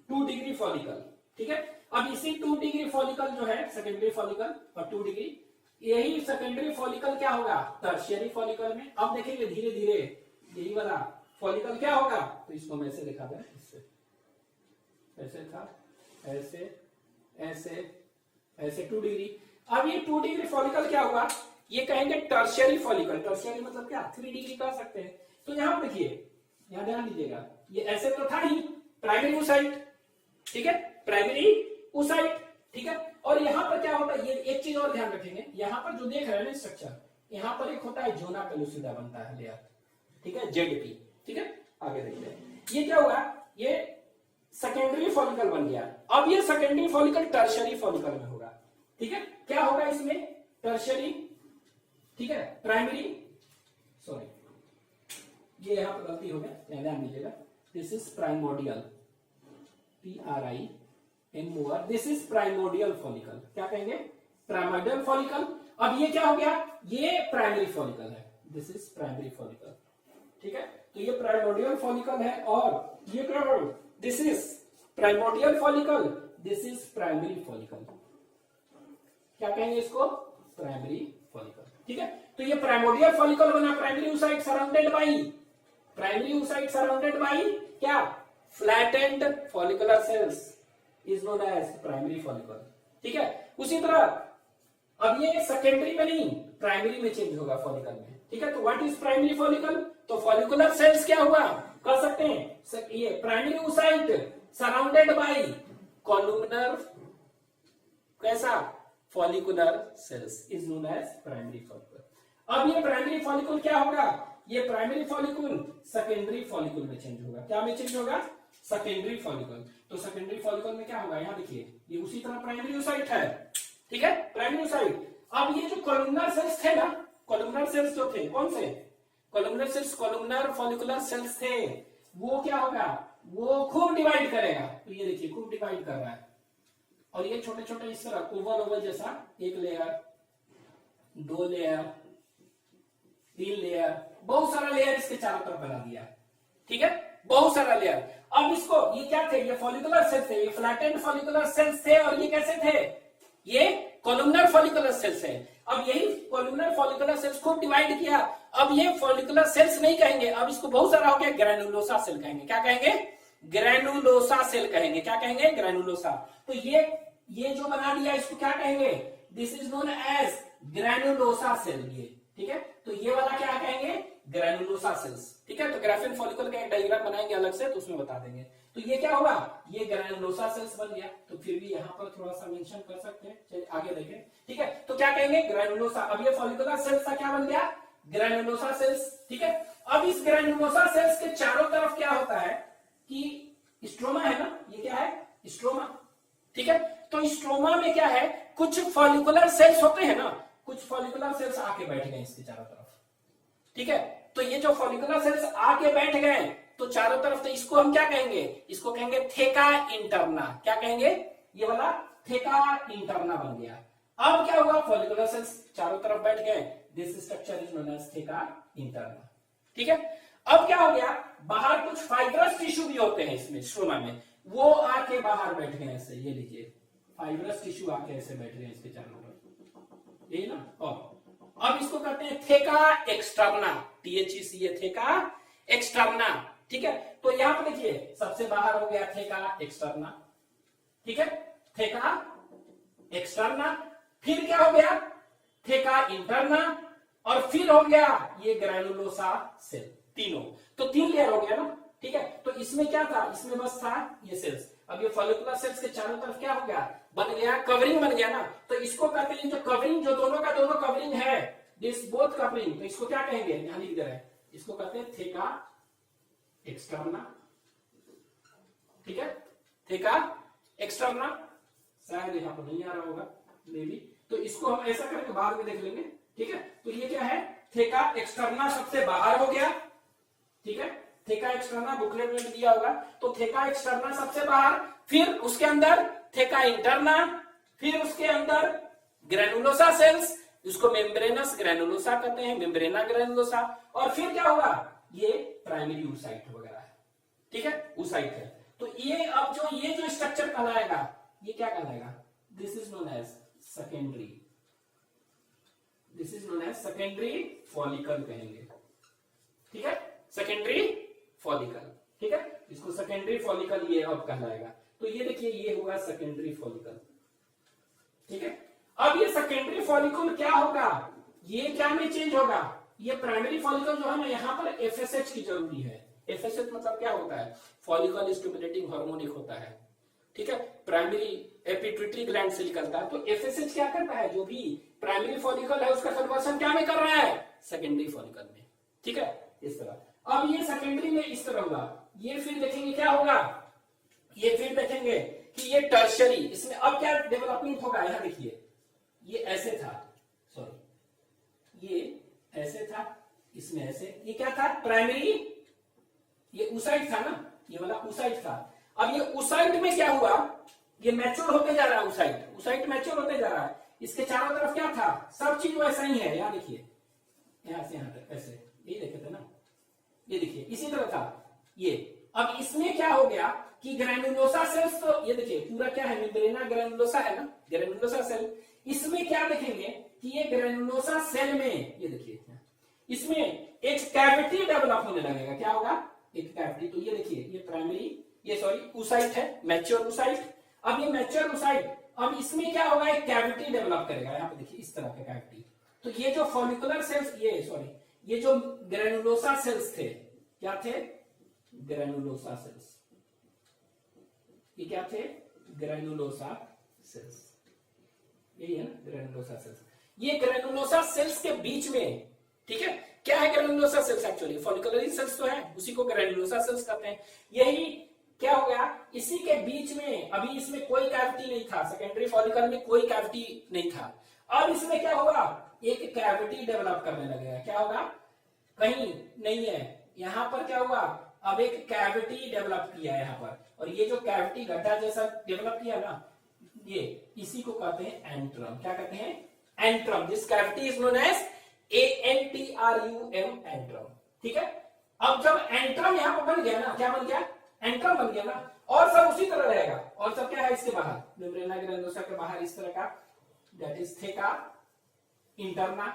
2 डिग्री फॉलिकल, ठीक है, अब इसी 2 डिग्री फॉलिकल जो है सेकेंडरी फॉलिकल और 2 डिग्री, यही सेकेंडरी फॉलिकल क्या होगा टर्शियरी फॉलिकल में। अब देखेंगे धीरे धीरे यही वाला फॉलिकल क्या होगा, तो इसको मैं ऐसे दिखा दें, इससे ऐसे था, ऐसे ऐसे ऐसे 2 डिग्री। अब ये 2 डिग्री फॉलिकल क्या होगा, ये कहेंगे टर्शियरी फॉलिकल। टर्शियरी मतलब क्या, 3 डिग्री कह सकते हैं। तो यहां देखिए, यहां ध्यान दीजिएगा, ये ऐसे तो था ही प्राइमरी oocyte, ठीक है, प्राइमरी oocyte, ठीक है। और यहां पर क्या होता है, ये एक चीज और ध्यान रखेंगे, यहां पर जो देख रहे हैं ना स्ट्रक्चर, यहां पर एक होता है जोना पेलुसिडा बनता है लेयर, ठीक है, जेडपी, ठीक है। आगे देखते हैं, ये क्या हुआ, ये सेकेंडरी फॉलिकल बन गया। अब ये सेकेंडरी फॉलिकल टर्शियरी फॉलिकल में होगा, ठीक है। क्या होगा इसमें, टर्शियरी, ठीक है, प्राइमरी, सॉरी ये यहां पर गलती हो गया, ध्यान दीजिएगा, this is primordial, PRIMOR, this is primordial follicle. क्या कहेंगे, प्राइमोडियल फॉलिकल। अब ये क्या हो गया, ये प्राइमरी फॉलिकल है, दिस इज प्राइमरी फॉलिकल, ठीक है। तो ये प्राइमोडियल फॉलिकल है, और ये क्या है, this is primordial follicle, this is primary follicle. क्या कहेंगे इसको, प्राइमरी फॉलिकल, ठीक है। तो ये प्राइमोडियल फॉलिकल बना, primary oocyte surrounded by, primary oocyte surrounded by क्या, flattened follicular cells is known as primary follicle, ठीक है। उसी तरह अब ये सेकेंडरी में नहीं, प्राइमरी में चेंज होगा फॉलिकल में, ठीक है। तो व्हाट इज प्राइमरी फॉलिकल, तो फॉलिकुलर सेल्स क्या हुआ, कह सकते हैं ये primary oocyte surrounded by columnar, कैसा, follicular cells is known as primary follicle. अब ये प्राइमरी फॉलिकल क्या होगा, ये प्राइमरी फॉलिकल सेकेंडरी फॉलिकल में चेंज होगा। क्या में चेंज होगा, सेकेंडरी फॉलिकल। तो सेकेंडरी फॉलिकल में क्या होगा, यहां देखिए, ये उसी तरह प्राइमरी oocyte है, ठीक है, प्राइमरी oocyte। अब ये जो कॉलुमनर सेल्स थे ना, कॉलुमनर सेल्स जो थे, कौन से columnar cells, columnar follicular cells थे, वो क्या होगा, वो खूब डिवाइड करेगा। तो ये देखिए खूब डिवाइड कर रहा है, और ये छोटे छोटे इस तरह ओवल ओवल जैसा, 1 लेयर, 2 लेयर, 3 लेयर, बहुत सारा लेयर इसके चारों तरफ बना दिया, ठीक है, बहुत सारा लेयर। अब इसको, ये क्या थे, ये फॉलिकुलर सेल्स थे, ये फ्लैटेंड फॉलिकुलर सेल्स थे, और ये कैसे थे, ये कॉलुमनर फॉलिकुलर सेल्स है। अब यही कॉलुमनर फॉलिकुलर सेल्स को डिवाइड किया, अब ये फॉलिकुलर सेल्स नहीं कहेंगे, अब इसको बहुत सारा हो गया, ग्रैनुलोसा सेल कहेंगे। क्या कहेंगे, ग्रैनुलोसा सेल कहेंगे। क्या कहेंगे, ग्रैनुलोसा। तो ये जो बना दिया, इसको क्या कहेंगे, this is known as granulosa cell, ये, ठीक है। तो ये वाला क्या कहेंगे, ग्रैनुलोसा सेल्स, ठीक है। तो ग्राफिन फॉलिकल का एक डायग्राम बनाएंगे अलग से, तो उसमें बता देंगे। तो ये क्या होगा, ये ग्रैनुलोसा सेल्स बन गया। तो फिर भी यहाँ पर थोड़ा सा मेंशन कर सकते हैं, चलिए आगे देखें, ठीक है। तो क्या कहेंगे, ग्रैनुलोसा। अब ये फॉलिकुलर सेल्स का क्या बन गया, ग्रैनुलोसा सेल्स, ठीक है। अब इस ग्रैनुलोसा सेल्स के चारों तरफ क्या होता है कि स्ट्रोमा है ना, ये क्या है, स्ट्रोमा, ठीक है। तो स्ट्रोमा में क्या है, कुछ फॉलिकुलर सेल्स होते हैं ना, कुछ फॉलिकुलर सेल्स आके बैठ गए इसके चारों तरफ, ठीक है। तो ये जो फॉलिकुलर सेल्स आके बैठ गए तो चारों तरफ, तो इसको हम क्या कहेंगे, इसको कहेंगे थेका इंटरना। क्या कहेंगे, ये वाला थेका इंटरना बन गया। अब क्या हुआ, फॉलिकुलर सेल्स चारों तरफ बैठ गए, this structure is known as theca interna, ठीक है। अब क्या हो गया, बाहर कुछ फाइब्रस टिश्यू भी होते हैं इसमें, स्ट्रोमा में, वो आके बाहर बैठ गए ऐसे, ये लीजिए फाइब्रस टिश्यू आके ऐसे बैठ गए इसके चारों तरफ, यही ना। और अब इसको कहते हैं थेका एक्सटर्ना, THEC, थेका एक्सटर्ना, ठीक है। तो यहां पर देखिए, सबसे बाहर हो गया थेका एक्सटर्ना, ठीक है, थेका एक्सटर्ना, फिर क्या हो गया, थेका इंटरना, और फिर हो गया ये ग्रैनुलोसा सेल, तीनों। तो 3 लेयर हो गया ना, ठीक है। तो इसमें क्या था, इसमें बस था ये सेल्स। अब ये फॉलिकुलर सेल्स के चारों तरफ क्या हो गया, बन गया, कवरिंग बन गया ना। तो इसको कहते हैं, जो कवरिंग, जो दोनों का दोनों कवरिंग है, दिस बोथ कवरिंग, तो इसको क्या कहेंगे, यहां लिख दे रहे हैं, इसको कहते हैं थेका एक्सटर्ना, ठीक है, थेका एक्सटर्ना, शायद यहां पर नहीं आ रहा होगा, मे बी। तो इसको हम ऐसा करके बाद में देख लेंगे, ठीक है। तो ये क्या है, थेका एक्सटर्ना सबसे बाहर हो गया, ठीक है। थेका एक्सटर्ना बुकलेट में दिया होगा, तो थेका एक्सटर्ना सबसे बाहर, फिर उसके अंदर थेका इंटरना, फिर उसके अंदर ग्रेनुलोसा सेल्स, उसको मेम्ब्रेनस ग्रेनुलोसा कहते हैं, मेम्ब्रेना ग्रेनुलोसा, और फिर क्या होगा, ये प्राइमरी ऊसाइट वगैरह है, ठीक है, ऊसाइट है। तो ये अब जो ये जो स्ट्रक्चर कहलाएगा, ये क्या कहलाएगा, this is known as secondary, this is known as secondary follicle कहेंगे, ठीक है, सेकेंडरी फॉलिकल, ठीक है, इसको सेकेंडरी फॉलिकल ये अब कहलाएगा। तो ये देखिए ये होगा सेकेंडरी फॉलिकल, ठीक है। अब ये सेकेंडरी फॉलिकल क्या होगा, ये क्या में चेंज होगा, ये प्राइमरी फॉलिकल जो है ना, यहाँ पर एफएसएच की जरूरी है। एफएसएच मतलब क्या होता है, फॉलिकल स्टिमुलेटिंग हार्मोनिक होता है, ठीक है, प्राइमरी एपिट्यूटरी ग्लैंड से निकलता है। तो एफएसएच क्या करता है, जो भी प्राइमरी फॉलिकल है उसका कन्वर्सन क्या में कर रहा है, सेकेंडरी फॉलिकल में, ठीक है, इस तरह। अब ये सेकेंडरी में इस तरह होगा, ये फिर देखेंगे क्या होगा, ये फिर देखेंगे कि ये टर्शियरी, इसमें अब क्या डेवलपमेंट होगा, यहां देखिए ये ऐसे था, सॉरी ये ऐसे था, इसमें ऐसे, ये क्या था प्राइमरी, ये ऊसाइट था ना, ये वाला ऊसाइट था। अब ये ऊसाइट में क्या हुआ, ये मैच्योर होते जा रहा है, ऊसाइट मैच्योर होते जा रहा है, इसके चारों तरफ क्या था, सब चीज वैसा ही है, यहां देखिए, यहां से यहां तक ऐसे, ये देखे थे ना, ये देखिए इसी तरह था ये। अब इसमें क्या हो गया कि ग्रैनुलोसा सेल्स, तो ये देखिए पूरा क्या है, मेम्ब्रेना ग्रैनुलोसा है ना, ग्रैनुलोसा सेल, इसमें क्या देखेंगे कि ये ग्रैनुलोसा सेल में, ये देखिए इसमें एक कैविटी डेवलप होने लगेगा, क्या होगा, एक कैविटी। तो ये देखिए ये प्राइमरी, ये सॉरी ऊसाइट है, मैच्योर ऊसाइट। अब ये मैच्योर ऊसाइट, अब इसमें क्या होगा, एक कैविटी डेवलप करेगा, यहाँ पे देखिए इस तरह का कैविटी। तो ये जो फॉलिकुलर सेल्स, ये सॉरी ये जो ग्रैनुलोसा सेल्स थे, क्या थे, ग्रैनुलोसा सेल्स, ये क्या थे, ग्रैनुलोसा सेल्स, यही है ना ग्रैनुलोसा सेल्स। ये ग्रैनुलोसा सेल्स के बीच में, ठीक है, क्या है granulosa cells, actually follicular cells तो है, उसी को ग्रैनुलोसा सेल्स कहते हैं। यही क्या हो गया, इसी के बीच में, अभी इसमें कोई कैविटी नहीं था, सेकेंडरी फॉलिकल में कोई कैविटी नहीं था। अब इसमें क्या होगा, एक कैविटी डेवलप करने लगेगा, क्या होगा, कहीं नहीं है, यहां पर क्या हुआ, अब एक कैविटी डेवलप किया यहाँ पर, और ये जो कैविटी गड्ढा जैसा डेवलप किया ना, ये इसी को कहते हैं एंट्रम, क्या कहते हैं, antrum. This cavity is known as ANTRUM, antrum, ठीक है। अब जब एंट्रम यहां पर बन गया ना, क्या बन गया, एंट्रम बन गया ना, और सब उसी तरह रहेगा, और सब क्या है इसके बाहर, मेम्ब्रेना ग्रैनुलोसा के बाहर इस तरह का, दैट इज थेका इंटरना,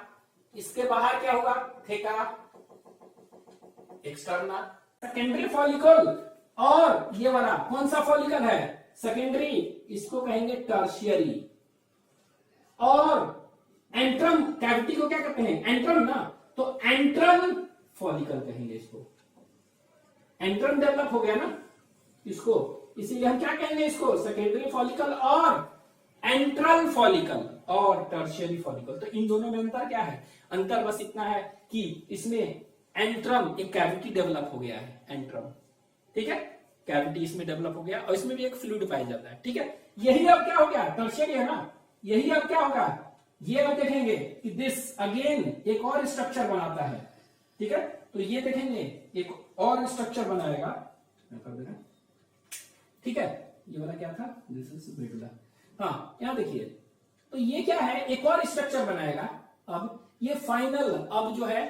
इसके बाहर क्या होगा, थेका एक्सटर्ना। सेकेंडरी फॉलिकल और ये वाला कौन सा फॉलिकल है, सेकेंडरी, इसको कहेंगे टर्शियरी। और एंट्रम कैविटी को क्या कहते हैं, एंट्रम ना, तो एंट्रम फॉलिकल कहेंगे इसको, एंट्रम डेवलप हो गया ना इसको, इसीलिए हम क्या कहेंगे इसको, सेकेंडरी फॉलिकल और एंट्रल फॉलिकल और टर्शियरी फॉलिकल। तो इन दोनों में अंतर क्या है, अंतर बस इतना है कि इसमें एंट्रम एक कैविटी डेवलप हो गया है, एंट्रम, ठीक है, कैविटी इसमें डेवलप हो गया, और इसमें भी एक फ्लूइड पाया जाता है, ठीक है। यही अब क्या हो गया, टर्शियरी है ना, यही अब क्या होगा, ये अब देखेंगे कि दिस अगेन एक और स्ट्रक्चर बनाता है, ठीक है। तो ये देखेंगे एक और स्ट्रक्चर बनाएगा, ठीक है, ये वाला क्या था, दिस इज मेडुला, हाँ यहां देखिए, तो ये क्या है, एक और स्ट्रक्चर बनाएगा। अब ये फाइनल, अब जो है,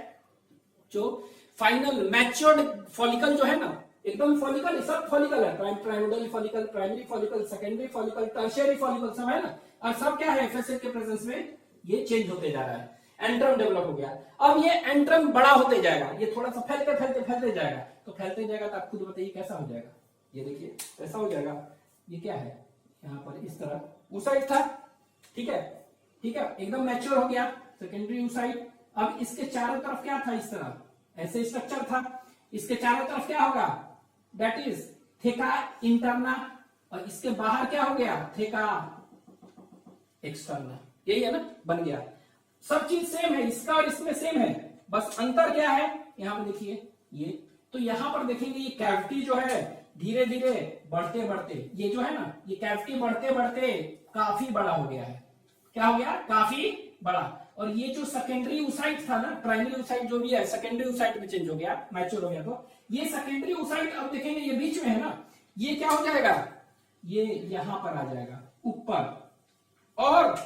जो फाइनल मैच्योर्ड फॉलिकल जो है ना, एकदम फॉलिकल, सब फॉलिकल है, primordial follicle, primary follicle, secondary follicle, tertiary follicle, सब है ना, और सब क्या है, एफएसएच के प्रेजेंस में ये चेंज होते जा रहा है, एंट्रम डेवलप हो गया। अब ये एंट्रम बड़ा होते जाएगा, ये थोड़ा सा फैलते फैलते फैलते जाएगा, तो फैलते जाएगा तो आप खुद बताइए कैसा हो जाएगा, ये देखिए कैसा हो जाएगा, ये क्या है, यहाँ पर इस तरह ऊसाइट था, ठीक है, ठीक है, एकदम मैच्योर हो गया, सेकेंडरी ऊसाइट। अब इसके चारों तरफ क्या था, इस तरह ऐसे स्ट्रक्चर था, इसके चारों तरफ क्या होगा, दैट इज थेका इंटरना, और इसके बाहर क्या हो गया, थेका एक्सटर्ना, यही है ना, बन गया। सब चीज सेम है, इसका और इसमें सेम है, बस अंतर क्या है, यहां पे देखिए ये, तो यहां पर देखेंगे ये कैविटी जो है धीरे धीरे बढ़ते बढ़ते, ये जो है ना, ये कैविटी बढ़ते बढ़ते काफी बड़ा हो गया है, क्या हो गया, काफी बड़ा। और ये जो सेकेंडरी ऊसाइट था ना, प्राइमरी ऊसाइट जो भी है सेकेंडरी ऊसाइट में चेंज हो गया, मैच्योर हो गया। तो ये सेकेंडरी ऊसाइट अब देखेंगे ये बीच में है ना, ये क्या हो जाएगा, ये यहां पर आ जाएगा ऊपर। और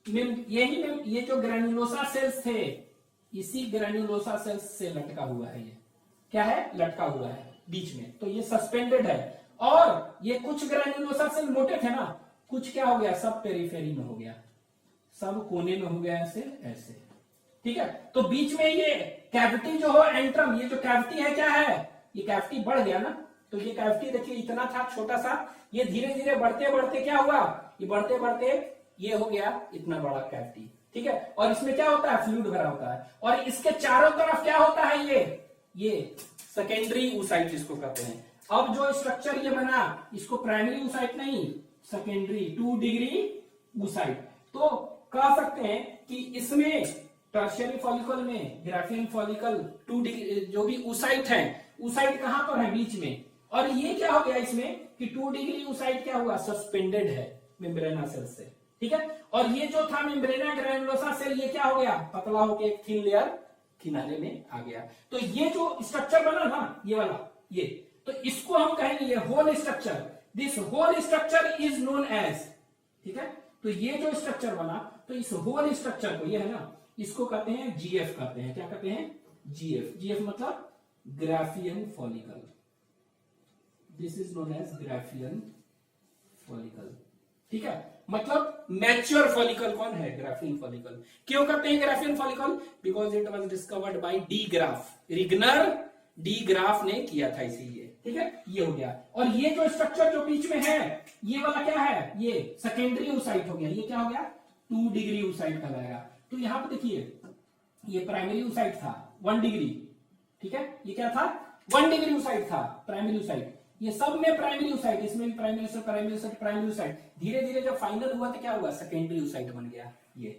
ये जो ग्रेन्युलोसा सेल्स थे, इसी ग्रेन्युलोसा सेल्स से लटका हुआ है, ये क्या है, लटका हुआ है बीच में, तो ये सस्पेंडेड है। और ये कुछ ग्रेन्युलोसा सेल मोटे थे ना, कुछ क्या हो गया, सब पेरिफेरी में हो गया, सब कोने में हो गया, ऐसे ऐसे, ठीक है। तो बीच में ये कैविटी जो हो एंट्रम, ये जो कैविटी है क्या है, ये कैविटी बढ़ गया ना, तो ये कैविटी देखिए इतना था छोटा सा, ये धीरे धीरे बढ़ते बढ़ते क्या हुआ, ये बढ़ते बढ़ते ये हो गया इतना बड़ा कैविटी, ठीक है। और इसमें क्या होता है, फ्लूइड भरा होता है, और इसके चारों तरफ क्या होता है, ये सेकेंडरी ऊसाइट जिसको कहते हैं। अब जो स्ट्रक्चर ये बना, इसको प्राइमरी ऊसाइट नहीं, सेकेंडरी 2 डिग्री ऊसाइट। तो कह सकते हैं कि इसमें टर्शियरी फॉलिकल में ग्राफियन फॉलिकल 2 डिग्री जो भी ऊसाइट है, ऊसाइट कहां पर है, बीच में। और ये क्या हो गया इसमें कि 2 डिग्री ऊसाइट क्या हुआ, सस्पेंडेड है मेम्ब्रेना सेल से, ठीक है। और ये जो था मेम्ब्रेना ग्रैनुलोसा सेल, ये क्या हो गया, पतला होकर एक थिन लेयर किनारे में आ गया। तो ये जो स्ट्रक्चर बना ना, ये वाला, ये तो इसको हम कहेंगे ये whole structure, this whole structure is known as, ठीक है। तो ये जो स्ट्रक्चर बना, तो इस होल स्ट्रक्चर को, ये है ना, इसको कहते हैं जीएफ कहते हैं, क्या कहते हैं, जीएफ। जीएफ मतलब Graafian follicle, this is known as Graafian follicle, ठीक है। मतलब मैच्योर फॉलिकल कौन है, ग्राफियन फॉलिकल। क्यों कहते हैं Graafian follicle, because it was discovered by de Graaf, Regnier de Graaf ने किया था इसीलिए, ठीक है। ये हो गया। और ये जो स्ट्रक्चर जो बीच में है, ये वाला क्या है, ये सेकेंडरी ऊसाइट हो गया, ये क्या हो गया, 2 डिग्री ऊसाइट कहलाएगा। तो यहां पर देखिए, ये प्राइमरी ऊसाइट था 1 डिग्री, ठीक है, ये क्या था, 1 डिग्री ऊसाइट था, प्राइमरी ऊसाइट। ये सब में प्राइमरी ऊसाइट, इसमें भी primary oocyte, primary oocyte, primary oocyte. धीरे धीरे जब फाइनल हुआ तो क्या हुआ, सेकेंडरी ऊसाइट बन गया ये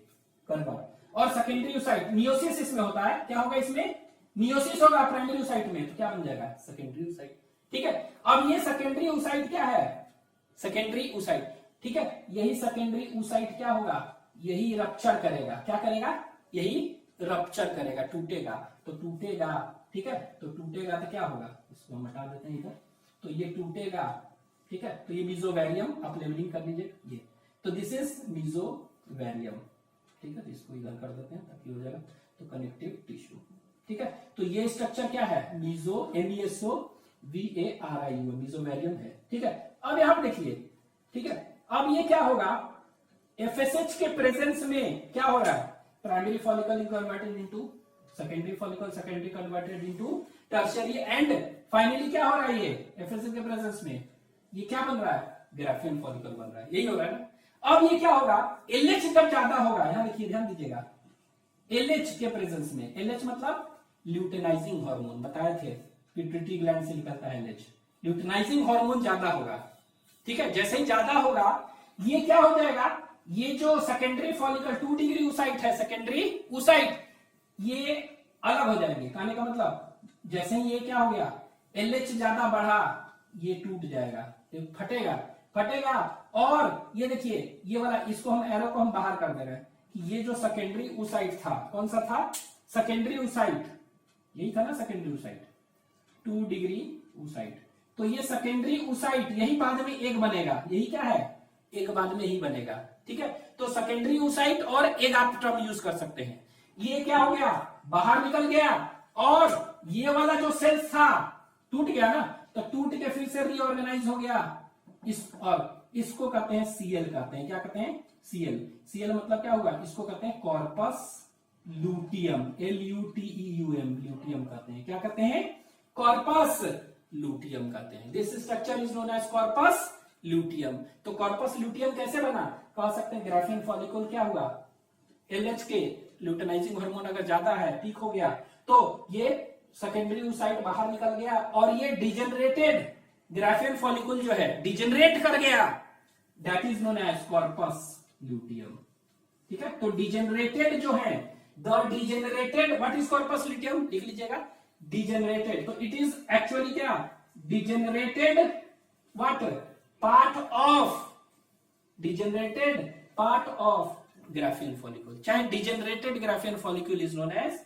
कर्व। और सेकेंडरी ऊसाइट, मियोसिस इसमें होता है, क्या होगा इसमें, मियोसिस होगा प्राइमरी ऊसाइट में, तो क्या बन जाएगा, सेकेंडरी ऊसाइट, ठीक है। अब ये सेकेंडरी ऊसाइट क्या है, सेकेंडरी ऊसाइट, ठीक है। यही सेकेंडरी ऊसाइट क्या होगा, यही रप्चर करेगा, क्या करेगा, यही रप्चर करेगा, टूटेगा, तो टूटेगा, ठीक है। तो टूटेगा तो क्या होगा, इसको हम हटा देते हैं इधर, तो ये टूटेगा, ठीक है। तो ये मीजोवेरियम, आप लेवलिंग कर लीजिए, ये तो दिस इज मीजोवेरियम, ठीक है। तो इसको इधर कर देते हैं ताकि हो जाएगा, तो कनेक्टिव टिश्यू, ठीक है। तो ये स्ट्रक्चर क्या है, मीजो, MESOVARIUM, मीजोवेरियम है, ठीक है। अब यहां पर देखिए, ठीक है। अब ये क्या होगा, FSH के प्रेजेंस में क्या हो रहा है, primary follicle converted into secondary follicle, secondary converted into tertiary, and finally क्या हो रहा है, ये FSH के प्रेजेंस में ये क्या बन रहा है, ग्राफियन फॉलिकल बन रहा है, यही हो रहा है ना। अब ये क्या होगा, LH जब ज्यादा होगा, यहां देखिए, ध्यान दीजिएगा, LH के प्रेजेंस में, LH मतलब ल्यूटेनाइजिंग हार्मोन, बताए थे पिट्यूटरी ग्लैंड से निकलता है LH, ल्यूटेनाइजिंग हार्मोन ज्यादा होगा, ठीक है। जैसे ही ज्यादा होगा, ये क्या हो जाएगा, ये जो सेकेंडरी फॉलिकल 2 डिग्री ऊसाइट है, सेकेंडरी ऊसाइट, ये अलग हो जाएंगे, कहने का मतलब जैसे ही ये क्या हो गया, LH ज्यादा बढ़ा, ये टूट जाएगा, ये फटेगा, फटेगा। और ये देखिए, ये वाला, इसको हम एरो को हम बाहर कर दे रहे हैं कि ये जो सेकेंडरी ऊसाइट था, कौन सा था, सेकेंडरी ऊसाइट, यही था ना सेकेंडरी ऊसाइट, 2 डिग्री ऊसाइट। तो ये सेकेंडरी ऊसाइट यही बाद में एक बनेगा, यही क्या है, एक बाद में ही बनेगा, ठीक है। तो सेकेंडरी ऊसाइट और एक आप टर्म यूज कर सकते हैं। ये क्या हो गया, बाहर निकल गया, और ये वाला जो सेल्स था टूट गया ना, तो टूट के फिर से रीऑर्गेनाइज हो गया, और इसको कहते हैं सीएल कहते हैं, क्या कहते हैं, सीएल। सीएल मतलब क्या होगा, इसको कहते हैं कॉर्पस लूटियम, LUTEUM, ल्यूटियम कहते हैं, क्या कहते हैं, कॉर्पस लूटियम कहते हैं। This structure is known as corpus luteum. तो कॉर्पस लूटियम कैसे बना, कह सकते हैं ग्राफियन फॉलिकल क्या हुआ, LH के ल्यूटेनाइजिंग हार्मोन अगर ज्यादा है, पीक हो गया, तो ये सेकेंडरी ऊसाइट बाहर निकल गया, और ये डिजेनरेटेड ग्राफियन फॉलिकल जो है डिजेनरेट कर गया, that is known as corpus luteum, ठीक है। तो डिजेनरेटेड जो है, the degenerated, what is corpus luteum, लिख लीजिएगा, डिजेनरेटेड। तो इट इज एक्चुअली क्या, degenerated what, part of, degenerated part of Graafian follicle, चाहे degenerated Graafian follicle is known as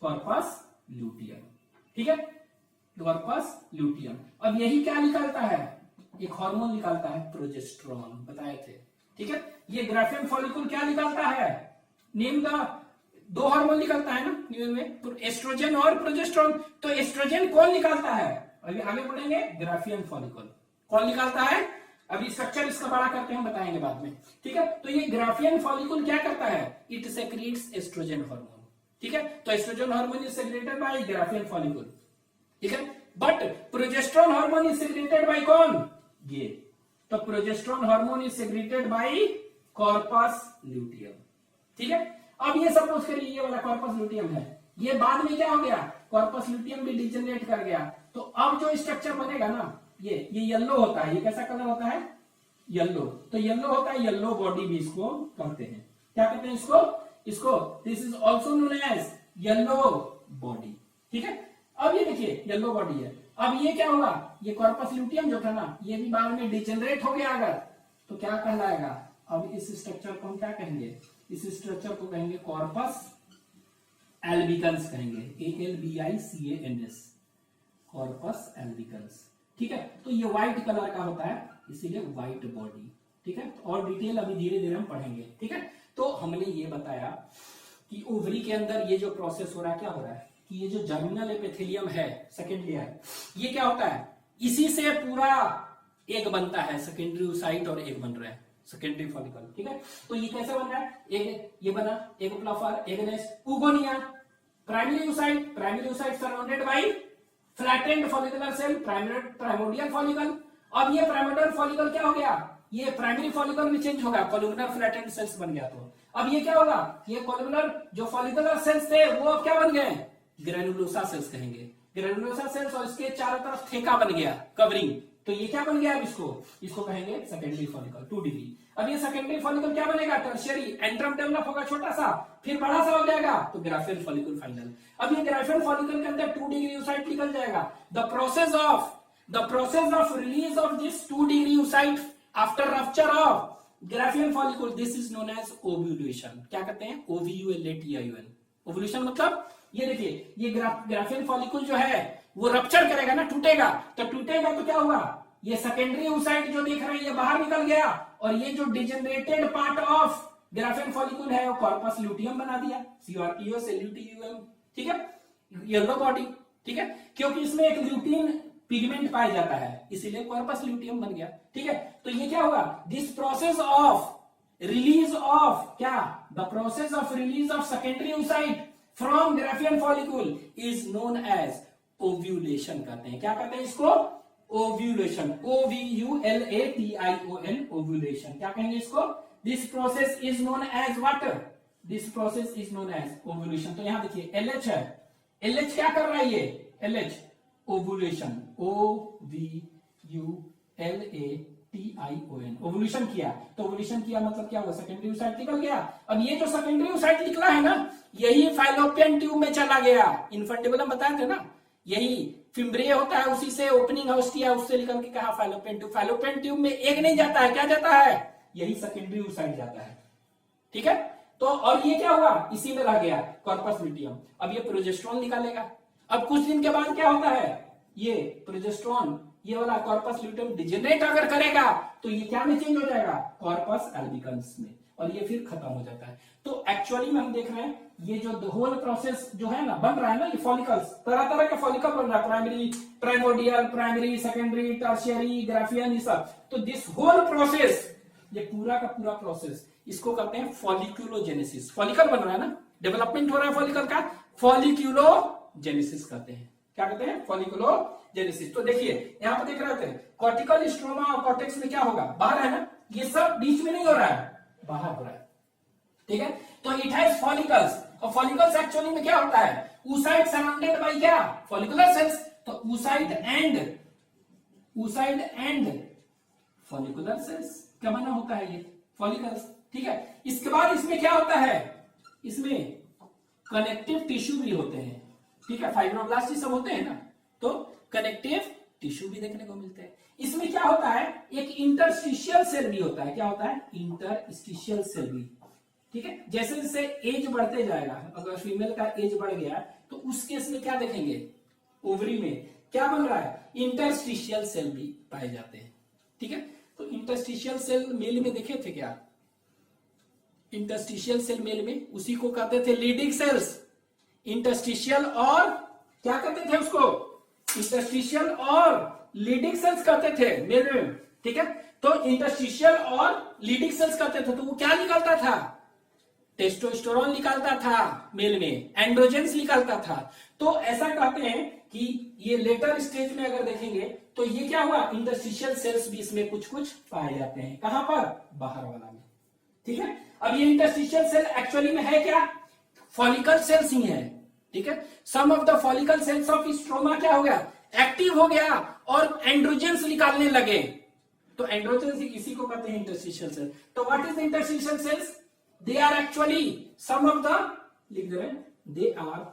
corpus luteum. ठीक है, कॉर्पस ल्यूटियम। अब यही क्या निकालता है, एक हार्मोन निकालता है प्रोजेस्टेरोन, बताए थे। ठीक है, ये ग्राफियन फॉलिकल क्या निकालता है, नेम द, दो हार्मोन निकलता है ना न्यून में, एस्ट्रोजन और प्रोजेस्टेरोन। तो एस्ट्रोजन कौन निकालता है, अभी आगे बढ़ेंगे, ग्राफियन फॉलिकल कौन निकालता है, अभी स्ट्रक्चर इसका बड़ा करते हैं, बताएंगे बाद में। ठीक है, तो ये ग्राफियन फॉलिकल क्या करता है, इट सेक्रीट्स एस्ट्रोजन हार्मोन। ठीक है, तो oestrogen hormone is secreted by Graafian follicle. ठीक है, but progesterone hormone is secreted by कौन, ये, तो progesterone hormone is secreted by corpus luteum. ठीक है, अब ये सपोज करिए ये वाला कॉर्पस ल्यूटियम है, ये बाद में क्या हो गया, कॉर्पस ल्यूटियम भी डिजेनरेट कर गया, तो अब जो स्ट्रक्चर बनेगा ना, ये येलो होता है, ये कैसा कलर होता है, येलो, तो येलो होता है, येलो बॉडी भी इसको कहते हैं, क्या कहते हैं इसको this is also known as yellow body. ठीक है, अब ये देखिए येलो बॉडी है, अब ये क्या होगा, ये कॉर्पस ल्यूटियम जो था ना, ये भी बाद में डिजेनरेट हो गया अगर, तो क्या कहलाएगा, अब इस स्ट्रक्चर को हम क्या कहेंगे, इस स्ट्रक्चर को कहेंगे कॉर्पस एल्बिकन्स कहेंगे, ALBICANS, कॉर्पस एल्बिकन्स। ठीक है, तो ये व्हाइट कलर का होता है, इसीलिए व्हाइट बॉडी। ठीक है, और डिटेल अभी धीरे धीरे हम पढ़ेंगे। ठीक है, तो हमने ये बताया कि ओवरी के अंदर ये जो प्रोसेस हो रहा है, क्या हो रहा है कि ये जो जर्मिनल एपिथेलियम है, सेकेंड लेयर, ये क्या होता है, इसी से पूरा एग बनता है, सेकेंडरी oocyte और एग बन रहा है, सेकेंडरी फॉलिकल। ठीक है, तो ये कैसे बन रहा है, एग, ये बना egg Pfluger, egg nest, oogonia, primary oocyte surrounded by flattened follicular cell, primordial follicle. अब ये प्राइमोडियल फॉलिकल क्या हो गया, ये प्राइमरी फॉलिकल में चेंज होगा, कोलुमिनर फ्लैटेंड सेल्स बन गया। तो अब ये क्या होगा, ये कोलुमिनर जो फॉलिकुलर सेल्स थे वो अब क्या बन गए, ग्रेनुलोसा सेल्स कहेंगे, ग्रेनुलोसा सेल्स, और इसके चारों तरफ ठेका बन गया, कवरिंग, तो ये क्या बन गया, अब इसको कहेंगे सेकेंडरी फॉलिकल, 2 डिग्री। अब ये सेकेंडरी फॉलिकल क्या बनेगा, टर्शियरी, एंट्रम डेवलप होगा छोटा सा, फिर बड़ा सा हो जाएगा, तो ग्राफियन फॉलिकल फाइनल। अब ये ग्राफियन फॉलिकल के अंदर 2 डिग्री oocyte निकल जाएगा। The process of release of this 2 degree oocyte after rupture of Graafian follicle, this is known as ovulation. क्या कहते हैं, OVULATION, ओव्यूलेशन। मतलब ये देखिए, ये ग्राफियन फॉलिकल जो है वो रप्चर करेगा ना, टूटेगा, तो क्या होगा, ये सेकेंडरी oocyte जो देख रहे हैं ये बाहर निकल गया, और ये जो degenerated part of Graafian follicle है वो कॉर्पस ल्यूटियम बना दिया, CORPUS LUTEUM। ठीक है, येलो बॉडी। ठीक है, क्योंकि इसमें एक ल्यूटीन पिगमेंट पाया जाता है, इसीलिए कॉर्पस ल्यूटियम बन गया। ठीक है, तो ये क्या होगा, this process of release of क्या, the process of release of secondary oocyte from Graafian follicle is known as ovulation कहते हैं। क्या कहते हैं इसको, ओव्यूलेशन, OVULATION, ओव्यूलेशन। क्या कहेंगे इसको, this process is known as what, this process is known as ovulation. तो यहां देखिए LH है, LH क्या कर रहा है, ये LH ओव्यूलेशन, OVULATION, ओव्यूलेशन किया, तो ओव्यूलेशन किया मतलब क्या हुआ, सेकेंडरी oocyte निकल गया। अब ये जो सेकेंडरी oocyte निकला है ना, यही फाइलोपियन ट्यूब में चला गया, इन्फेंटिबुलम बताए थे ना, यही फिम्ब्रिया होता है, उसी से ओपनिंग ऑस्टिया, उससे निकल के कहा फाइलोपियन ट्यूब, फाइलोपियन ट्यूब में एग नहीं जाता है, क्या जाता है, यही सेकेंडरी oocyte जाता है। ठीक है, तो और ये क्या हुआ, इसी में रह गया कॉर्पस ल्यूटियम। अब ये प्रोजेस्टेरोन निकालेगा, अब कुछ दिन के बाद क्या होता है, ये प्रोजेस्टेरोन, ये वाला कॉर्पस ल्यूटियम डिजेनरेट अगर करेगा, तो ये क्या में चेंज हो जाएगा, कॉर्पस एल्बिकन्स में, और ये फिर खत्म हो जाता है। तो एक्चुअली में हम देख रहे हैं ये जो होल प्रोसेस जो है ना, बन रहा है ना, ये फॉलिकल्स, तरह तरह के फॉलिकल बन रहा है, primary, primordial, primary, secondary, tertiary, Graafian, ये सब। तो दिस होल प्रोसेस, ये पूरा का पूरा प्रोसेस, इसको कहते हैं फॉलिक्यूलोजेनेसिस। फॉलिकल बन रहा है ना, डेवलपमेंट हो रहा है फॉलिकल का, फॉलिक्यूलोजेनेसिस कहते हैं। क्या कहते हैं, फॉलिक्यूलोजेनेसिस। तो देखिए यहां पर देख रहे थे, कॉर्टिकल स्ट्रोमा और कॉर्टेक्स में क्या होगा, बाहर है ना, ये सब बीच में नहीं हो रहा है, बाहर हो रहा है। ठीक है, तो इट हैज फॉलिकल्स, और फॉलिकल्स एक्चुअली में क्या होता है, oocyte सराउंडेड बाय क्या, फॉलिकुलर सेल्स, तो oocyte एंड फॉलिकुलर सेल्स क्या बना होता है, ये फॉलिकल्स। ठीक है, इसके बाद इसमें क्या होता है, इसमें कनेक्टिव टिश्यू भी होते हैं। ठीक है, फाइब्रोब्लास्ट सब होते हैं ना, तो कनेक्टिव टिश्यू भी देखने को मिलते हैं। इसमें क्या होता है, एक इंटरस्टिशियल सेल भी होता है। क्या होता है, इंटरस्टिशियल सेल भी, ठीक है। जैसे जैसे एज बढ़ते जाएगा, अगर फीमेल का एज बढ़ गया तो उस केस में क्या देखेंगे, ओवरी में क्या बन रहा है, इंटरस्टिशियल सेल भी पाए जाते हैं। ठीक है, तो इंटरस्टिशियल सेल मेल में देखे थे क्या, इंटरस्टिशियल सेल मेल में उसी को कहते थे लीडिंग सेल्स। इंटरस्टिशियल और क्या कहते थे उसको, इंटरस्टिशियल और लीडिंग सेल्स कहते थे मेल में। ठीक है, तो इंटरस्टिशियल और लीडिंग सेल्स कहते थे, तो वो क्या निकलता था, टेस्टोस्टेरोन निकालता था मेल में, एंड्रोजेंस निकालता था। तो ऐसा कहते हैं कि ये लेटर स्टेज में अगर देखेंगे तो ये क्या हुआ, इंटरस्टिशियल सेल्स भी इसमें कुछ कुछ पाए जाते हैं। कहां पर, बाहर वाला में। ठीक है, अब ये इंटरस्टिशियल सेल एक्चुअली में है क्या, फॉलिकल सेल्स ही है। ठीक है, some of the follicle cells of stroma क्या हो गया, एक्टिव हो गया और एंड्रोजेंस निकालने लगे। तो एंड्रोजेंस इसी को कहते हैं इंटरस्टिशियल सेल। तो what is the interstitial cells, they are actually some of the, लिख दे रहे हैं, they are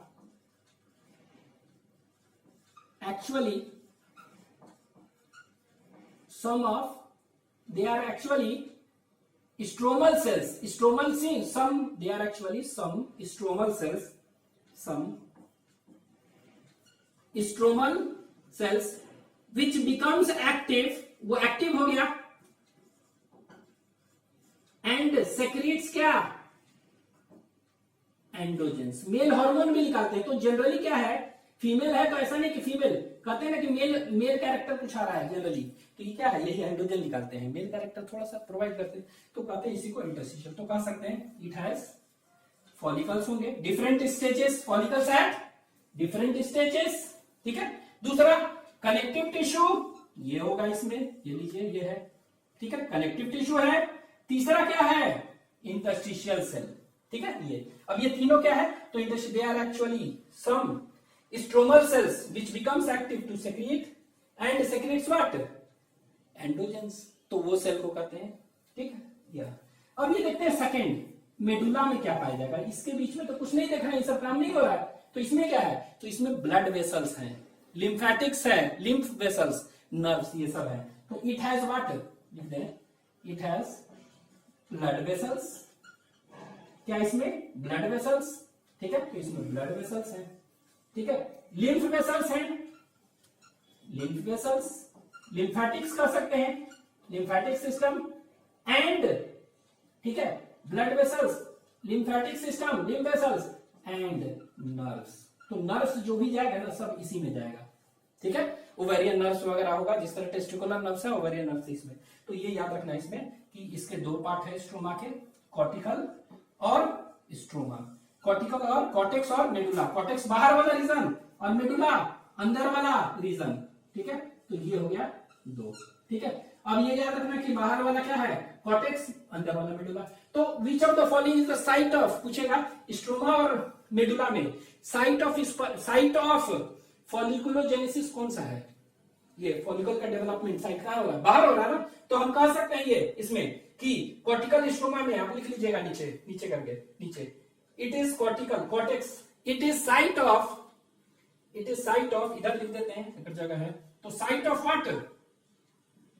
actually some of, they are actually stromal cells, stromal see some, they are actually some stromal cells, some stromal cells which becomes active, वो active हो गया and secrets क्या, androgens, male hormone भी निकालते हैं। तो generally क्या है, फीमेल है तो ऐसा नहीं कि फीमेल कहते हैं ना कि मेल कैरेक्टर कुछ आ रहा है जनरली, तो ये क्या है, यही एंड्रोजन निकालते हैं, मेल कैरेक्टर थोड़ा सा प्रोवाइड करते हैं, तो कहते हैं इसी को इंटरस्टिशियल। तो कह सकते हैं इट हैज फॉलिकल्स होंगे, different stages, follicles at different stages. ठीक है, दूसरा कनेक्टिव टिश्यू, ये होगा इसमें, ये लीजिए ये है। ठीक है, कनेक्टिव टिश्यू है। तीसरा क्या है, इंटरस्टिशियल सेल। ठीक है, ये अब ये तीनों क्या है, तो they are actually some stromal cells which becomes active to secrete and secretes what, androgens, तो वो सेल को कहते हैं। ठीक है, या अब ये देखते हैं सेकंड, मेडुला में क्या पाया जाएगा। इसके बीच में तो कुछ नहीं देखना है, ये सब काम नहीं हो रहा है। तो इसमें क्या है, तो इसमें ब्लड वेसल्स हैं, लिम्फेटिक्स है, लिम्फ वेसल्स, नर्व्स, ये सब है। तो इट हैज व्हाट, लिख दें, इट हैज ब्लड वेसल्स, क्या इसमें ब्लड वेसल्स। ठीक है, तो इसमें ब्लड वेसल्स है। ठीक है, लिम्फ वेसल्स हैं, लिम्फ वेसल्स, लिम्फेटिक्स कर सकते हैं, लिम्फेटिक सिस्टम एंड, ठीक है, blood vessels, lymphatic system, lymph vessels and nerves. तो नर्व्स जो भी जाएगा ना सब इसी में जाएगा। ठीक है, ओवेरियन नर्व्स वगैरह होगा, जिस तरह टेस्टिकुलर नर्व्स है, ओवेरियन नर्व्स इसमें। तो ये याद रखना है इसमें कि इसके दो पार्ट है स्ट्रोमा के, कॉर्टिकल और स्ट्रोमा, कॉर्टिकल और कॉर्टेक्स और मेडुला। कॉर्टेक्स बाहर वाला रीजन और मेडुला अंदर वाला रीजन। ठीक है, तो ये हो गया दो। ठीक है, अब ये याद रखना कि बाहर वाला क्या है, कॉर्टेक्स, अंदर वाला मेडुला। तो which of the following is the site of, पूछेगा स्ट्रोमा और मेडुला में साइट ऑफ फॉलिकुलोजेनेसिस कौन सा है, ये फॉलिकल का डेवलपमेंट साइट कहां हो रहा है, बाहर हो रहा है ना। तो हम कह सकते हैं ये इसमें कि कॉर्टिकल स्ट्रोमा में, आप लिख लीजिएगा नीचे नीचे करके, नीचे it is cortical cortex, it is site of, इधर लिख देते हैं अगर जगह है तो, site of what,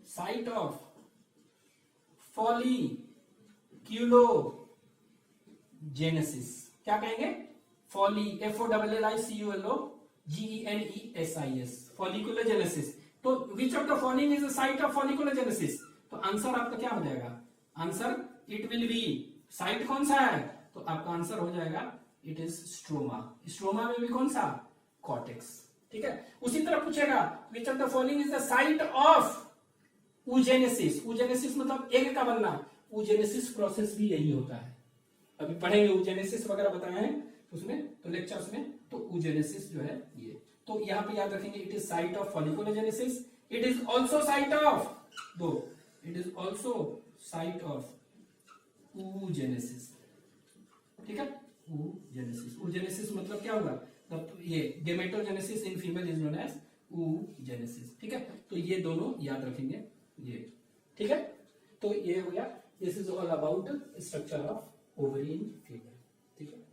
site of folliculogenesis, क्या कहेंगे, फॉली, FOLLICULOGENESIS, फॉलिकुलोजेनेसिस। तो which of the following is the site of folliculogenesis, तो आंसर आपका क्या हो जाएगा, answer it will be, site कौन सा है, तो आपका आंसर हो जाएगा इट इज स्ट्रोमा। स्ट्रोमा में भी कौन सा, कॉर्टेक्स। ठीक है, उसी तरह पूछेगा विच of the following is the site of oogenesis, oogenesis मतलब एग का बनना, ऊजेनेसिस प्रोसेस भी यही होता है, अभी पढ़ेंगे ऊजेनेसिस वगैरह बताए हैं उसमें, तो लेक्चर्स में। तो ऊजेनेसिस जो है ये, तो यहां पे याद रखेंगे it is site of folliculogenesis, it is also site of, दो, it is also site of oogenesis. ठीक है, ऊजेनेसिस, ऊजेनेसिस मतलब क्या होगा, ये gametogenesis in female is known as oogenesis. ठीक है, तो ये दोनों याद रखेंगे ये। ठीक है, तो ये हो गया, this is all about structure of ovary in female. ठीक है।